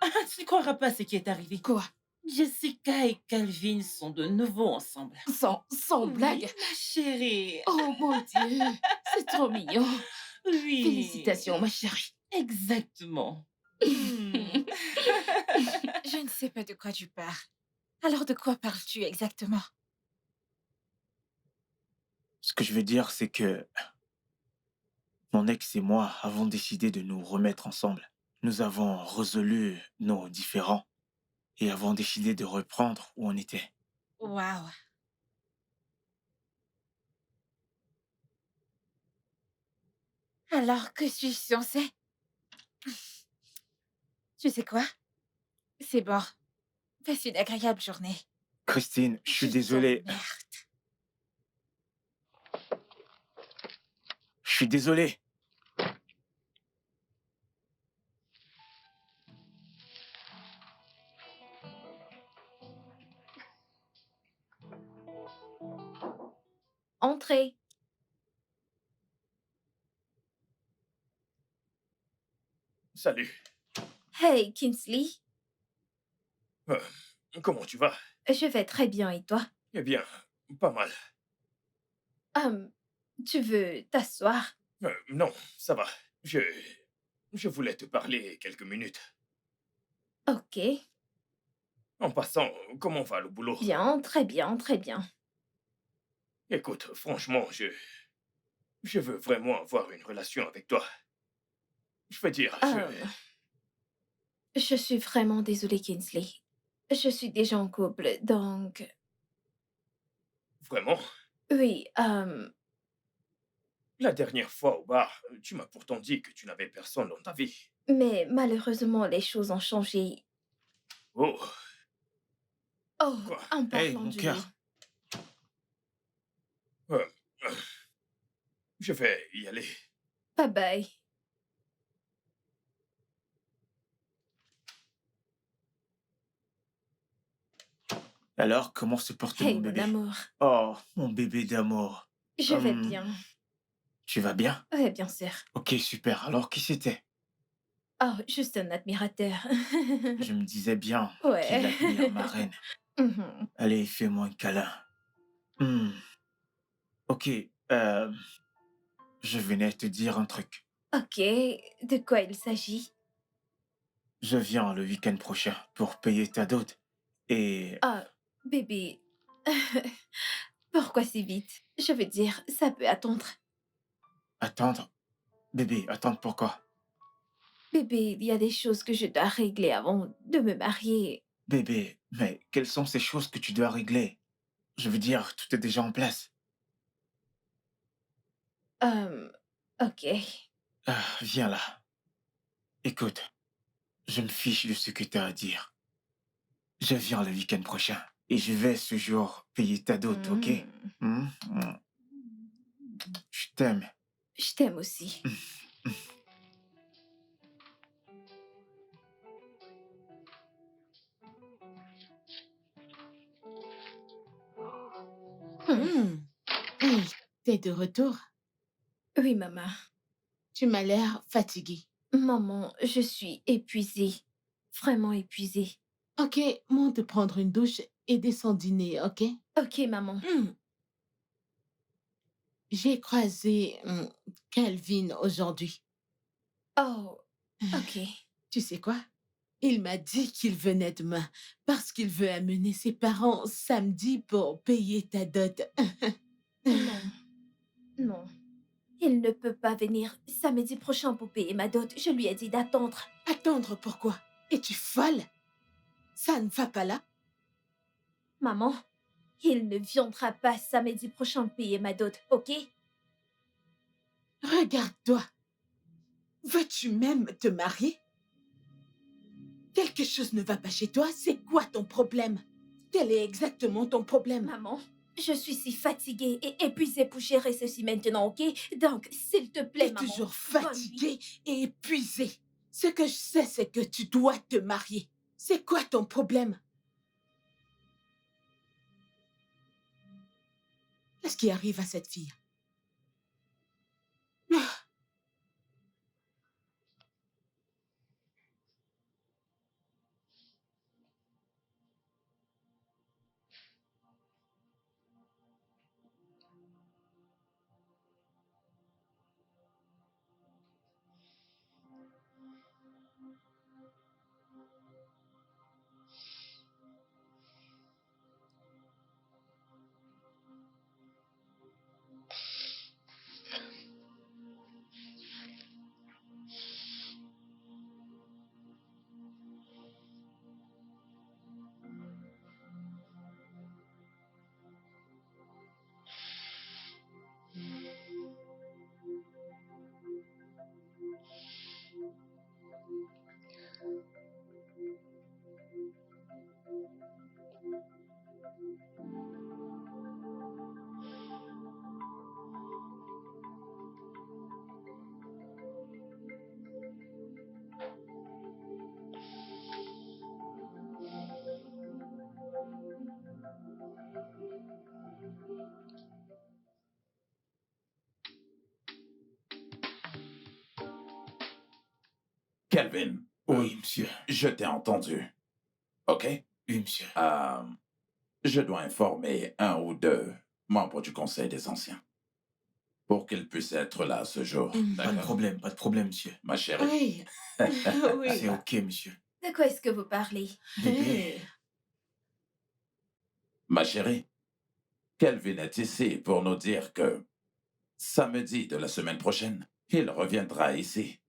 Speaker 9: Ah, tu ne croiras pas ce qui est arrivé.
Speaker 8: Quoi?
Speaker 9: Jessica et Calvin sont de nouveau ensemble.
Speaker 8: Sans blague?
Speaker 9: Oui, ma chérie.
Speaker 8: Oh mon Dieu, c'est trop mignon.
Speaker 9: Oui.
Speaker 8: Félicitations, ma chérie.
Speaker 9: Exactement. Hmm.
Speaker 5: Je ne sais pas de quoi tu parles. Alors de quoi parles-tu exactement?
Speaker 3: Ce que je veux dire, c'est que mon ex et moi avons décidé de nous remettre ensemble. Nous avons résolu nos différends et avons décidé de reprendre où on était.
Speaker 5: Waouh. Alors que suis-je censée? Tu sais quoi? C'est bon. Passe une agréable journée.
Speaker 3: Christine, je suis
Speaker 5: Je
Speaker 3: désolé.
Speaker 5: t'emmerde.
Speaker 3: Je suis désolé.
Speaker 2: Entrez.
Speaker 11: Salut.
Speaker 2: Hey, Kingsley.
Speaker 11: Euh, comment tu vas?
Speaker 2: Je vais très bien et toi?
Speaker 11: Eh bien, pas mal.
Speaker 2: Hum, tu veux t'asseoir?
Speaker 11: Non, ça va. Je voulais te parler quelques minutes.
Speaker 2: Ok.
Speaker 11: En passant, comment va le boulot?
Speaker 2: Bien, très bien, très bien.
Speaker 11: Écoute, franchement, je veux vraiment avoir une relation avec toi. Je veux dire,
Speaker 2: Je suis vraiment désolée, Kingsley. Je suis déjà en couple, donc...
Speaker 11: Vraiment?
Speaker 2: Oui,
Speaker 11: La dernière fois au bar, tu m'as pourtant dit que tu n'avais personne dans ta vie.
Speaker 2: mais malheureusement, les choses ont changé.
Speaker 11: Oh,
Speaker 2: Oh,
Speaker 11: quoi?
Speaker 2: en
Speaker 3: Hey,
Speaker 2: parlant
Speaker 3: mon
Speaker 2: du
Speaker 3: cœur.
Speaker 2: lit.
Speaker 11: Euh, euh, je vais y aller.
Speaker 2: Bye bye.
Speaker 3: Alors, comment se porte
Speaker 2: Hey,
Speaker 3: mon
Speaker 2: mon
Speaker 3: bébé?
Speaker 2: amour.
Speaker 3: Oh, mon bébé d'amour.
Speaker 2: Je vais
Speaker 3: Hum,
Speaker 2: bien.
Speaker 3: Tu vas bien?
Speaker 2: Oui, bien sûr.
Speaker 3: Ok, super. Alors, qui c'était?
Speaker 2: Oh, juste un admirateur.
Speaker 3: Je me disais bien qu'il
Speaker 2: Ouais.
Speaker 3: admire ma reine.
Speaker 2: Mhm.
Speaker 3: Allez, fais-moi un câlin. Hmm. Ok, je venais te dire un truc.
Speaker 2: Ok, de quoi il s'agit?
Speaker 3: Je viens le week-end prochain pour payer ta dot. Et
Speaker 2: Ah, bébé. Pourquoi si vite? Je veux dire, ça peut attendre.
Speaker 3: attendre. Bébé, attendre pourquoi?
Speaker 2: Bébé, il y a des choses que je dois régler avant de me marier.
Speaker 3: Bébé, mais quelles sont ces choses que tu dois régler? Je veux dire, tout est déjà en place.
Speaker 2: Euh, ok.
Speaker 3: Ah, viens là. Écoute, je me fiche de ce que tu as à dire. Je viens le week-end prochain et je vais ce jour payer ta dot, ok?
Speaker 2: Hmm.
Speaker 3: Hmm, hmm. Je t'aime.
Speaker 2: Je t'aime aussi. Hmm.
Speaker 6: Hey, t'es de retour?
Speaker 2: Oui, maman.
Speaker 6: Tu m'as l'air fatiguée.
Speaker 2: Maman, je suis épuisée. Vraiment épuisée.
Speaker 6: Ok, monte prendre une douche et descends dîner, ok?
Speaker 2: Ok, maman.
Speaker 6: J'ai croisé Calvin aujourd'hui.
Speaker 2: Oh, ok.
Speaker 6: Tu sais quoi? Il m'a dit qu'il venait demain parce qu'il veut amener ses parents samedi pour payer ta dot.
Speaker 2: Non, non. Il ne peut pas venir samedi prochain pour payer ma dot. Je lui ai dit d'attendre.
Speaker 6: Attendre pourquoi? Es-tu folle? Ça ne va pas là?
Speaker 2: Maman, il ne viendra pas samedi prochain payer ma dot, ok?
Speaker 6: Regarde-toi. Veux-tu même te marier? Quelque chose ne va pas chez toi? C'est quoi ton problème? Quel est exactement ton problème?
Speaker 2: Maman, je suis si fatiguée et épuisée pour gérer ceci maintenant, ok? Donc, s'il te plaît,
Speaker 6: T'es
Speaker 2: maman.
Speaker 6: toujours
Speaker 2: bonne nuit.
Speaker 6: fatiguée et épuisée. Ce que je sais, c'est que tu dois te marier. C'est quoi ton problème? Qu'est-ce qui arrive à cette fille?
Speaker 7: Kelvin,
Speaker 11: Oui, monsieur.
Speaker 7: je t'ai entendu. OK?
Speaker 11: Oui, monsieur.
Speaker 7: Je dois informer un ou deux membres du Conseil des Anciens pour qu'ils puissent être là ce jour.
Speaker 11: Pas de problème, monsieur.
Speaker 7: Ma chérie.
Speaker 6: Oui. Oui.
Speaker 11: C'est OK, monsieur.
Speaker 2: De quoi est-ce que vous parlez?
Speaker 11: Bébé.
Speaker 7: Ma chérie, Kelvin est ici pour nous dire que samedi de la semaine prochaine, il reviendra ici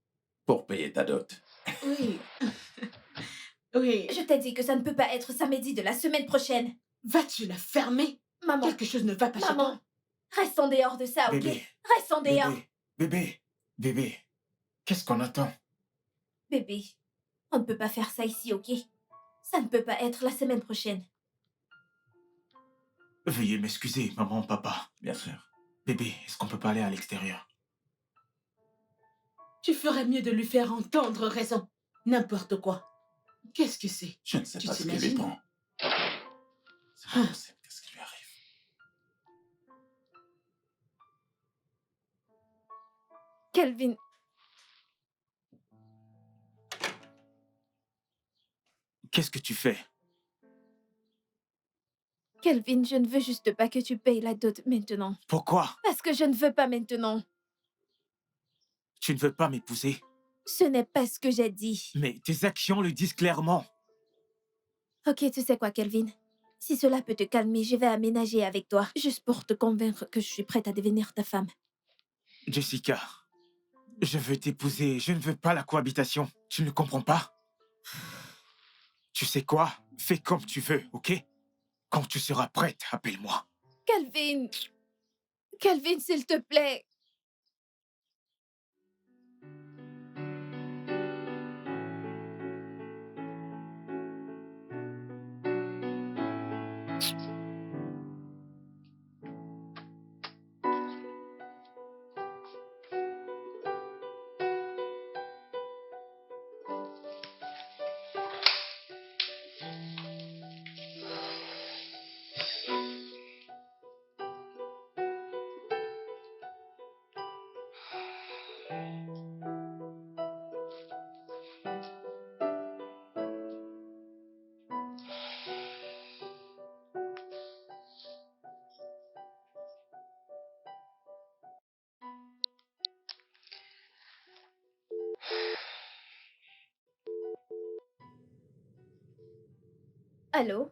Speaker 7: pour payer ta dot.
Speaker 6: Oui. Oui.
Speaker 2: Je t'ai dit que ça ne peut pas être samedi de la semaine prochaine.
Speaker 6: Vas-tu la fermer?
Speaker 2: Maman,
Speaker 6: Quelque chose ne va pas chez
Speaker 2: maman,
Speaker 6: toi.
Speaker 2: reste en dehors de ça, ok?
Speaker 11: Bébé.
Speaker 2: Reste en dehors.
Speaker 11: Bébé. Qu'est-ce qu'on attend?
Speaker 2: Bébé, on ne peut pas faire ça ici, ok? Ça ne peut pas être la semaine prochaine.
Speaker 11: Veuillez m'excuser, maman, papa.
Speaker 7: Bien sûr.
Speaker 11: Bébé, est-ce qu'on peut pas aller à l'extérieur?
Speaker 6: Tu ferais mieux de lui faire entendre raison. N'importe quoi. Qu'est-ce que c'est?
Speaker 7: Je ne sais
Speaker 6: Tu
Speaker 7: pas ce qui lui
Speaker 6: t'imagines?
Speaker 7: prend. C'est pas possible. Qu'est-ce qui lui arrive?
Speaker 2: Kelvin,
Speaker 11: Qu'est-ce que tu fais?
Speaker 2: Kelvin, je ne veux juste pas que tu payes la dot maintenant.
Speaker 11: Pourquoi?
Speaker 2: Parce que je ne veux pas maintenant.
Speaker 11: Tu ne veux pas m'épouser?
Speaker 2: Ce n'est pas ce que j'ai dit.
Speaker 11: Mais tes actions le disent clairement.
Speaker 2: Ok, tu sais quoi, Kelvin? Si cela peut te calmer, je vais aménager avec toi, juste pour te convaincre que je suis prête à devenir ta femme.
Speaker 11: Jessica, je veux t'épouser, je ne veux pas la cohabitation. Tu ne comprends pas? Tu sais quoi? Fais comme tu veux, ok? Quand tu seras prête, appelle-moi.
Speaker 2: Kelvin! Kelvin, s'il te plaît! Allô?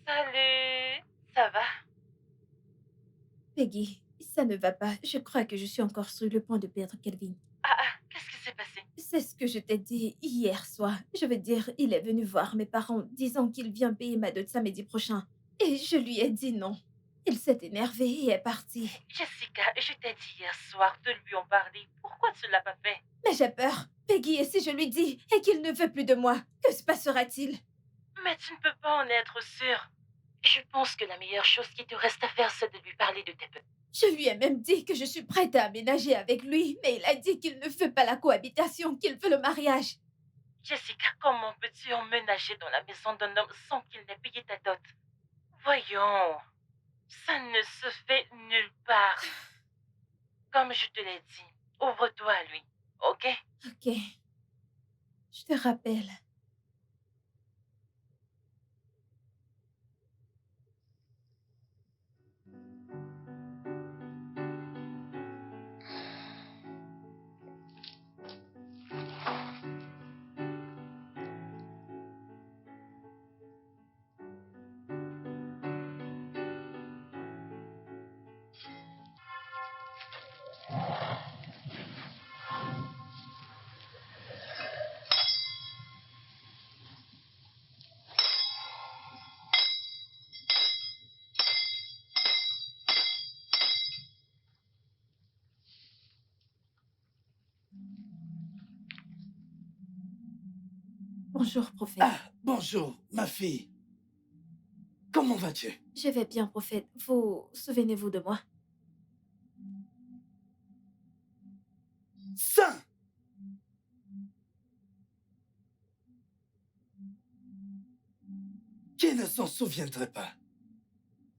Speaker 5: Salut, ça va?
Speaker 2: Peggy, ça ne va pas. Je crois que je suis encore sur le point de perdre Kelvin.
Speaker 5: Qu'est-ce qui s'est passé?
Speaker 2: C'est ce que je t'ai dit hier soir. Je veux dire, il est venu voir mes parents disant qu'il vient payer ma dot samedi prochain. Et je lui ai dit non. Il s'est énervé et est parti.
Speaker 5: Jessica, je t'ai dit hier soir de lui en parler. Pourquoi tu l'as pas fait?
Speaker 2: Mais j'ai peur. Peggy, et si je lui dis et qu'il ne veut plus de moi, que se passera-t-il?
Speaker 5: Mais tu ne peux pas en être sûre. Je pense que la meilleure chose qui te reste à faire, c'est de lui parler de tes petits.
Speaker 2: Je lui ai même dit que je suis prête à aménager avec lui, mais il a dit qu'il ne veut pas la cohabitation, qu'il veut le mariage.
Speaker 5: Jessica, comment peux-tu emménager dans la maison d'un homme sans qu'il n'ait payé ta dot? Voyons, ça ne se fait nulle part. Comme je te l'ai dit, ouvre-toi à lui, ok?
Speaker 2: Ok. Je te rappelle. Bonjour, prophète.
Speaker 10: Ah, bonjour, ma fille. Comment vas-tu?
Speaker 2: Je vais bien, prophète. Vous souvenez-vous de moi?
Speaker 10: Saint! Qui ne s'en soutiendrait pas?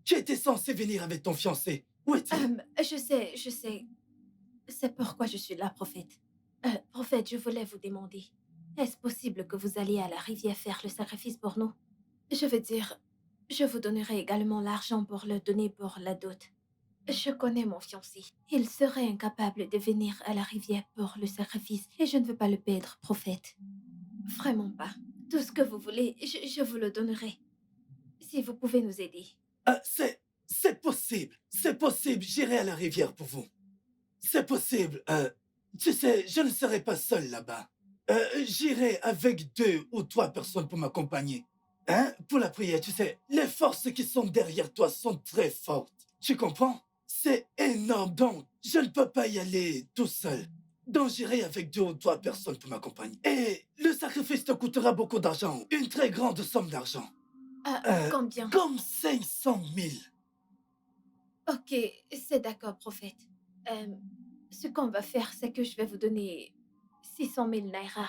Speaker 10: Tu étais censé venir avec ton fiancé. Où est-il?
Speaker 2: Je sais. C'est pourquoi je suis là, prophète. Prophète, je voulais vous demander, est-ce possible que vous alliez à la rivière faire le sacrifice pour nous? Je veux dire, je vous donnerai également l'argent pour le donner pour la dot. Je connais mon fiancé. Il serait incapable de venir à la rivière pour le sacrifice et je ne veux pas le perdre, prophète. Vraiment pas. Tout ce que vous voulez, je vous le donnerai. Si vous pouvez nous aider.
Speaker 10: C'est possible. C'est possible. J'irai à la rivière pour vous. C'est possible. Tu sais, je ne serai pas seul là-bas. J'irai avec 2 ou 3 personnes pour m'accompagner. Hein? Pour la prière, tu sais, les forces qui sont derrière toi sont très fortes. Tu comprends? C'est énorme, donc je ne peux pas y aller tout seul. Donc j'irai avec 2 ou 3 personnes pour m'accompagner. Et le sacrifice te coûtera beaucoup d'argent. Une très grande somme d'argent.
Speaker 2: Combien?
Speaker 10: Comme 500 000.
Speaker 2: Ok, c'est d'accord, prophète. Ce qu'on va faire, c'est que je vais vous donner 600 000 naira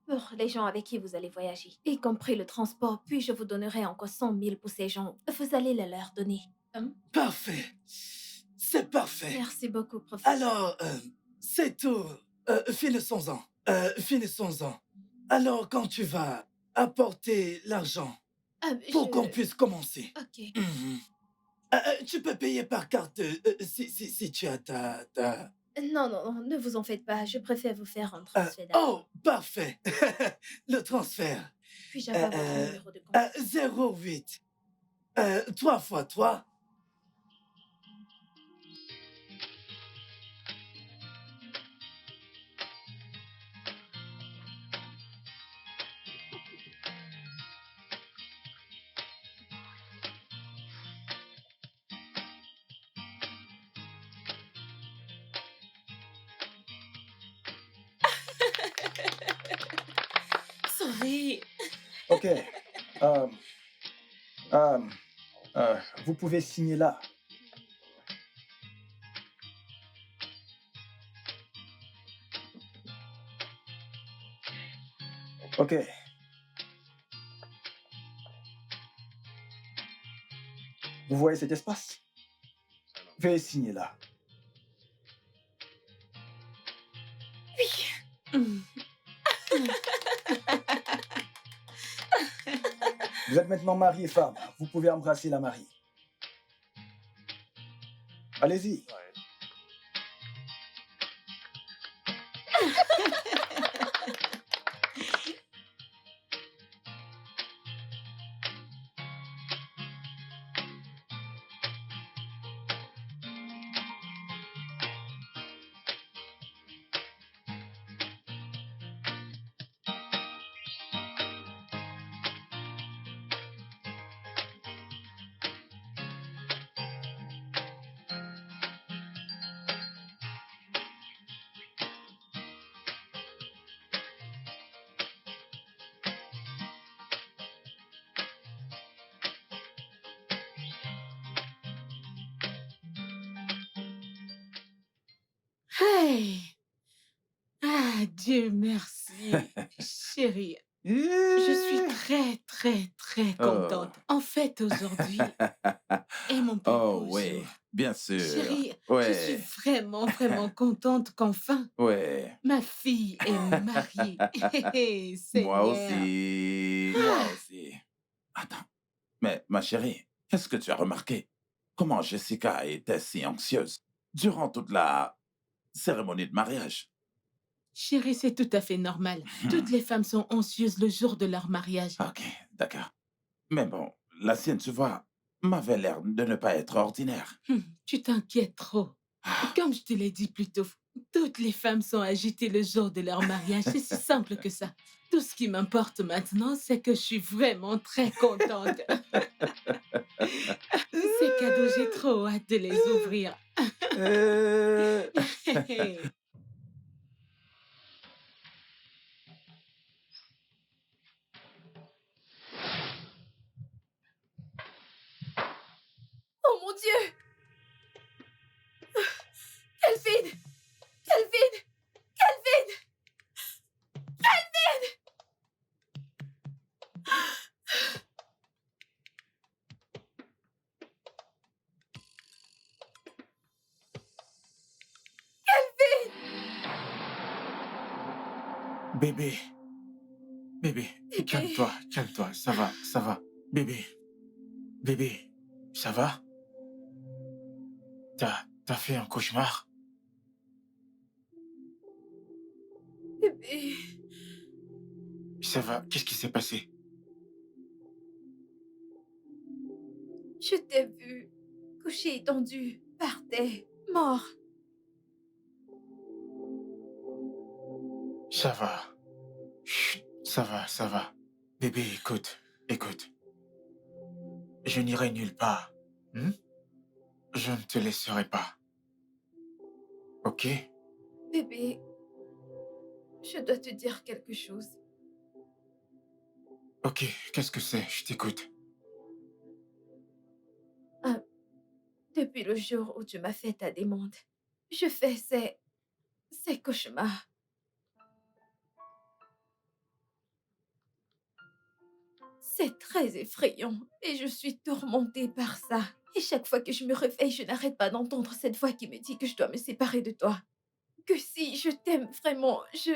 Speaker 2: pour les gens avec qui vous allez voyager, y compris le transport, puis je vous donnerai encore 100 000 pour ces gens. Vous allez les leur donner.
Speaker 10: Parfait. C'est parfait.
Speaker 2: Merci beaucoup, prophète.
Speaker 10: Alors, c'est tout. Finissons-en. Finissons-en. Alors, quand tu vas apporter l'argent pour qu'on puisse commencer.
Speaker 2: Ok.
Speaker 10: Mhm. Tu peux payer par carte si tu as ta...
Speaker 2: Non, ne vous en faites pas. Je préfère vous faire un transfert.
Speaker 10: Oh, parfait. Le transfert.
Speaker 2: Puis-je avoir votre numéro de compte?
Speaker 10: 08 3 x 3.
Speaker 9: Sorry.
Speaker 1: Ok. Vous pouvez signer là. Ok. Vous voyez cet espace? Veuillez signer là. Vous êtes maintenant mari et femme. Vous pouvez embrasser la mariée. Allez-y.
Speaker 6: Hey! Ah, Dieu merci, chérie. Je suis très, très, très contente. En fait, aujourd'hui est mon plus
Speaker 7: Oh,
Speaker 6: beau
Speaker 7: oui,
Speaker 6: jour.
Speaker 7: bien sûr.
Speaker 6: Chérie, je suis
Speaker 7: Ouais,
Speaker 6: vraiment, vraiment contente qu'enfin
Speaker 7: ouais.
Speaker 6: ma fille est mariée. Hé, hé,
Speaker 7: Moi
Speaker 6: Seigneur.
Speaker 7: aussi. Moi aussi. Attends, mais ma chérie, qu'est-ce que tu as remarqué? Comment Jessica était si anxieuse durant toute la cérémonie de mariage?
Speaker 6: Chérie, c'est tout à fait normal. Toutes les femmes sont anxieuses le jour de leur mariage.
Speaker 7: Ok, d'accord. Mais bon, la sienne, tu vois, m'avait l'air de ne pas être ordinaire.
Speaker 6: Tu t'inquiètes trop. Comme je te l'ai dit plus tôt, toutes les femmes sont agitées le jour de leur mariage. C'est si simple que ça. Tout ce qui m'importe maintenant, c'est que je suis vraiment très contente. Ces cadeaux, j'ai trop hâte de les ouvrir.
Speaker 2: Oh mon Dieu! Kelvin! Kelvin! Kelvin! Kelvin! Kelvin!
Speaker 3: Bébé, bébé,
Speaker 2: Bébé.
Speaker 3: calme-toi, calme-toi, ça va. Bébé, bébé, ça va? T'as fait un cauchemar?
Speaker 2: Bébé.
Speaker 3: Ça va, qu'est-ce qui s'est passé?
Speaker 2: Je t'ai vu couché étendu, par terre, mort.
Speaker 3: Ça va. Chut, ça va. Bébé, écoute. Je n'irai nulle part. Hmm? Je ne te laisserai pas. Ok?
Speaker 2: Bébé, je dois te dire quelque chose.
Speaker 3: Ok, qu'est-ce que c'est? Je t'écoute.
Speaker 2: Depuis le jour où tu m'as fait ta demande, je fais ces cauchemars. C'est très effrayant et je suis tourmentée par ça. Et chaque fois que je me réveille, je n'arrête pas d'entendre cette voix qui me dit que je dois me séparer de toi. Que si je t'aime vraiment, je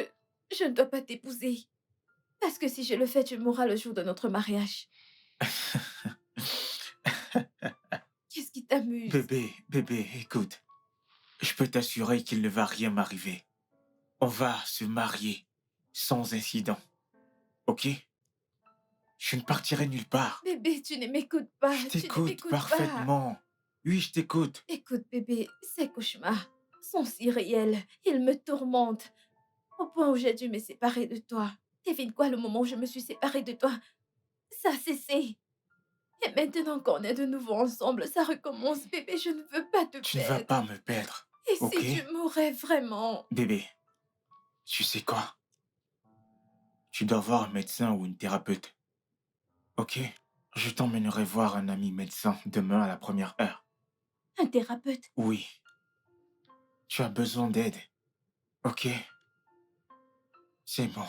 Speaker 2: ne dois pas t'épouser. Parce que si je le fais, tu mourras le jour de notre mariage. Qu'est-ce qui t'amuse?
Speaker 3: Bébé, écoute. Je peux t'assurer qu'il ne va rien m'arriver. On va se marier sans incident. Ok? Je ne partirai nulle part.
Speaker 2: Bébé, tu ne m'écoutes pas.
Speaker 3: Je
Speaker 2: Tu ne
Speaker 3: t'écoute
Speaker 2: m'écoutes pas.
Speaker 3: parfaitement. Oui, je t'écoute.
Speaker 2: Écoute, bébé, ces cauchemars sont si réels. Ils me tourmentent. Au point où j'ai dû me séparer de toi. Devine quoi, le moment où je me suis séparée de toi, ça a cessé. Et maintenant qu'on est de nouveau ensemble, ça recommence, bébé. Je ne veux pas te
Speaker 3: Tu ne vas
Speaker 2: perdre.
Speaker 3: pas me perdre.
Speaker 2: Et
Speaker 3: Ok?
Speaker 2: si tu mourais vraiment?
Speaker 3: Bébé, tu sais quoi? Tu dois voir un médecin ou une thérapeute. Ok? Je t'emmènerai voir un ami médecin demain à la première heure.
Speaker 2: Un thérapeute?
Speaker 3: Oui. Tu as besoin d'aide. Ok? C'est bon.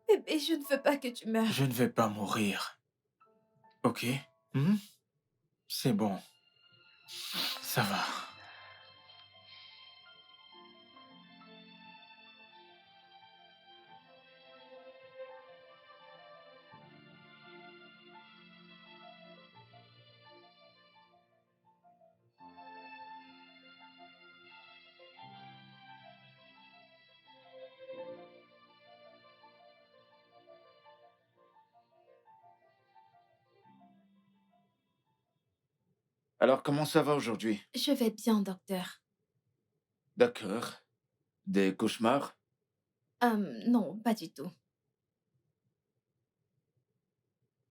Speaker 2: Bébé, je ne veux pas que tu meurs.
Speaker 3: Je ne vais pas mourir. Ok? Hmm? C'est bon. Ça va.
Speaker 4: Alors, comment ça va aujourd'hui?
Speaker 2: Je vais bien, docteur.
Speaker 4: D'accord. Des cauchemars?
Speaker 2: Non, pas du tout.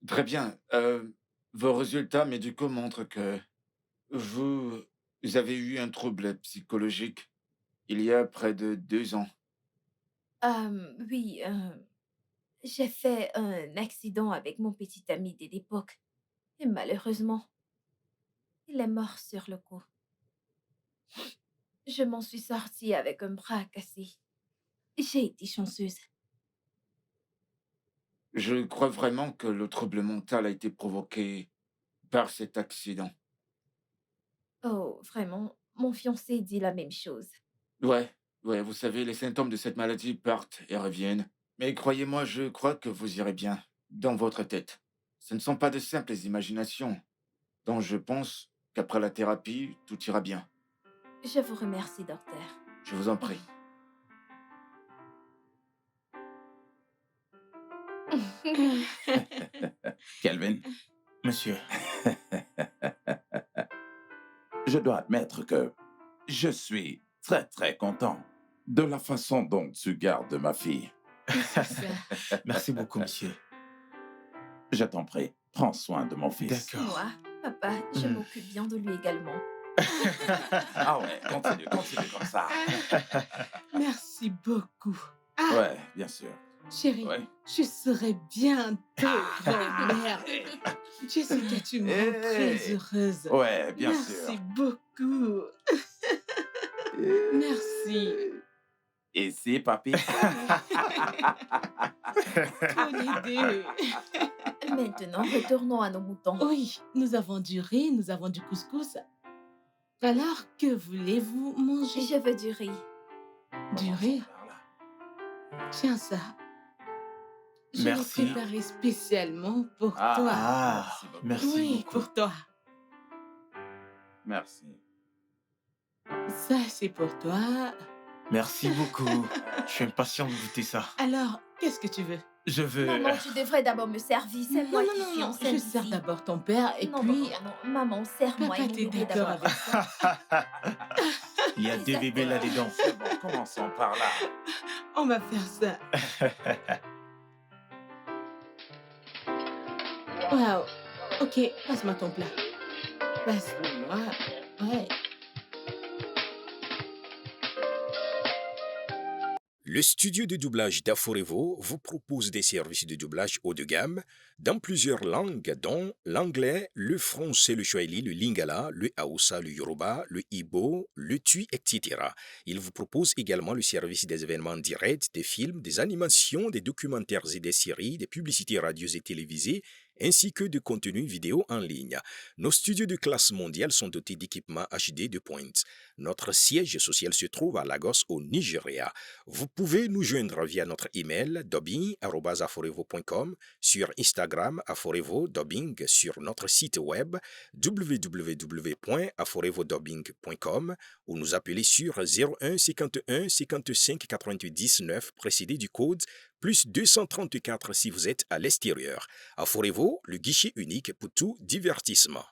Speaker 4: Très bien. Vos résultats médicaux montrent que vous avez eu un trouble psychologique il y a près de 2 ans.
Speaker 2: Oui, j'ai fait un accident avec mon petit ami de l'époque. Et malheureusement, il est mort sur le coup. Je m'en suis sortie avec un bras cassé. J'ai été chanceuse.
Speaker 4: Je crois vraiment que le trouble mental a été provoqué par cet accident.
Speaker 2: Oh, vraiment, mon fiancé dit la même chose.
Speaker 4: Ouais, vous savez, les symptômes de cette maladie partent et reviennent. Mais croyez-moi, je crois que vous irez bien, dans votre tête. Ce ne sont pas de simples imaginations, donc je pense qu'après la thérapie, tout ira bien.
Speaker 2: Je vous remercie, docteur.
Speaker 4: Je vous en prie.
Speaker 7: Kelvin,
Speaker 3: Monsieur,
Speaker 7: je dois admettre que je suis très très content de la façon dont tu gardes ma fille.
Speaker 6: C'est ça.
Speaker 3: merci beaucoup, monsieur.
Speaker 7: Je t'en prie, prends soin de mon fils.
Speaker 3: D'accord.
Speaker 2: Moi, papa, je
Speaker 3: Hmm.
Speaker 2: m'occupe bien de lui également.
Speaker 7: Ah ouais, continue comme ça.
Speaker 6: Merci beaucoup.
Speaker 7: Ouais, bien sûr.
Speaker 6: Chérie,
Speaker 7: Ouais.
Speaker 6: je serai bientôt grand-mère. Jessica, tu me rends très heureuse.
Speaker 7: Ouais, bien
Speaker 6: Merci
Speaker 7: sûr.
Speaker 6: beaucoup. Merci.
Speaker 7: Ici, papy.
Speaker 6: Bonne idée.
Speaker 2: Maintenant, retournons à nos moutons.
Speaker 6: Oui, nous avons du riz, nous avons du couscous. Alors, que voulez-vous manger?
Speaker 2: Je veux du riz.
Speaker 6: Du riz? Tiens ça. Je l'ai
Speaker 3: Merci.
Speaker 6: préparé spécialement pour toi.
Speaker 3: Ah, merci
Speaker 6: Oui,
Speaker 3: beaucoup.
Speaker 6: pour toi.
Speaker 7: Merci.
Speaker 6: Ça, c'est pour toi.
Speaker 3: Merci beaucoup. Je suis impatient de goûter ça.
Speaker 6: Alors, qu'est-ce que tu veux?
Speaker 3: Je veux...
Speaker 2: Maman, tu devrais d'abord me servir. C'est
Speaker 6: Non,
Speaker 2: moi
Speaker 6: non,
Speaker 2: qui
Speaker 6: non,
Speaker 2: suis
Speaker 6: non.
Speaker 2: enceinte
Speaker 6: Je sers
Speaker 2: ici.
Speaker 6: d'abord ton père et
Speaker 2: Non,
Speaker 6: puis...
Speaker 2: non, non, non. Maman, serre-moi
Speaker 6: Papa,
Speaker 2: et
Speaker 6: t'es
Speaker 2: nourris
Speaker 6: d'accord
Speaker 2: d'abord.
Speaker 6: avec ça?
Speaker 3: Il y a deux bébés là-dedans.
Speaker 7: C'est bon, commençons par là.
Speaker 6: On va faire ça. Waouh. Ok, passe-moi ton plat. Passe-le-moi. Ouais.
Speaker 12: Le studio de doublage d'Aforevo vous propose des services de doublage haut de gamme dans plusieurs langues, dont l'anglais, le français, le swahili, le lingala, le haoussa, le yoruba, le ibo, le tui, etc. Il vous propose également le service des événements directs, des films, des animations, des documentaires et des séries, des publicités radios et télévisées, ainsi que de contenus vidéo en ligne. Nos studios de classe mondiale sont dotés d'équipements HD de pointe. Notre siège social se trouve à Lagos, au Nigeria. Vous pouvez nous joindre via notre email dubbing@aforevo.com, sur Instagram aforevo-dubbing, sur notre site web www.aforevodubbing.com ou nous appeler sur 01 51 55 88 19 précédé du code plus 234 si vous êtes à l'extérieur. Aforevo, le guichet unique pour tout divertissement.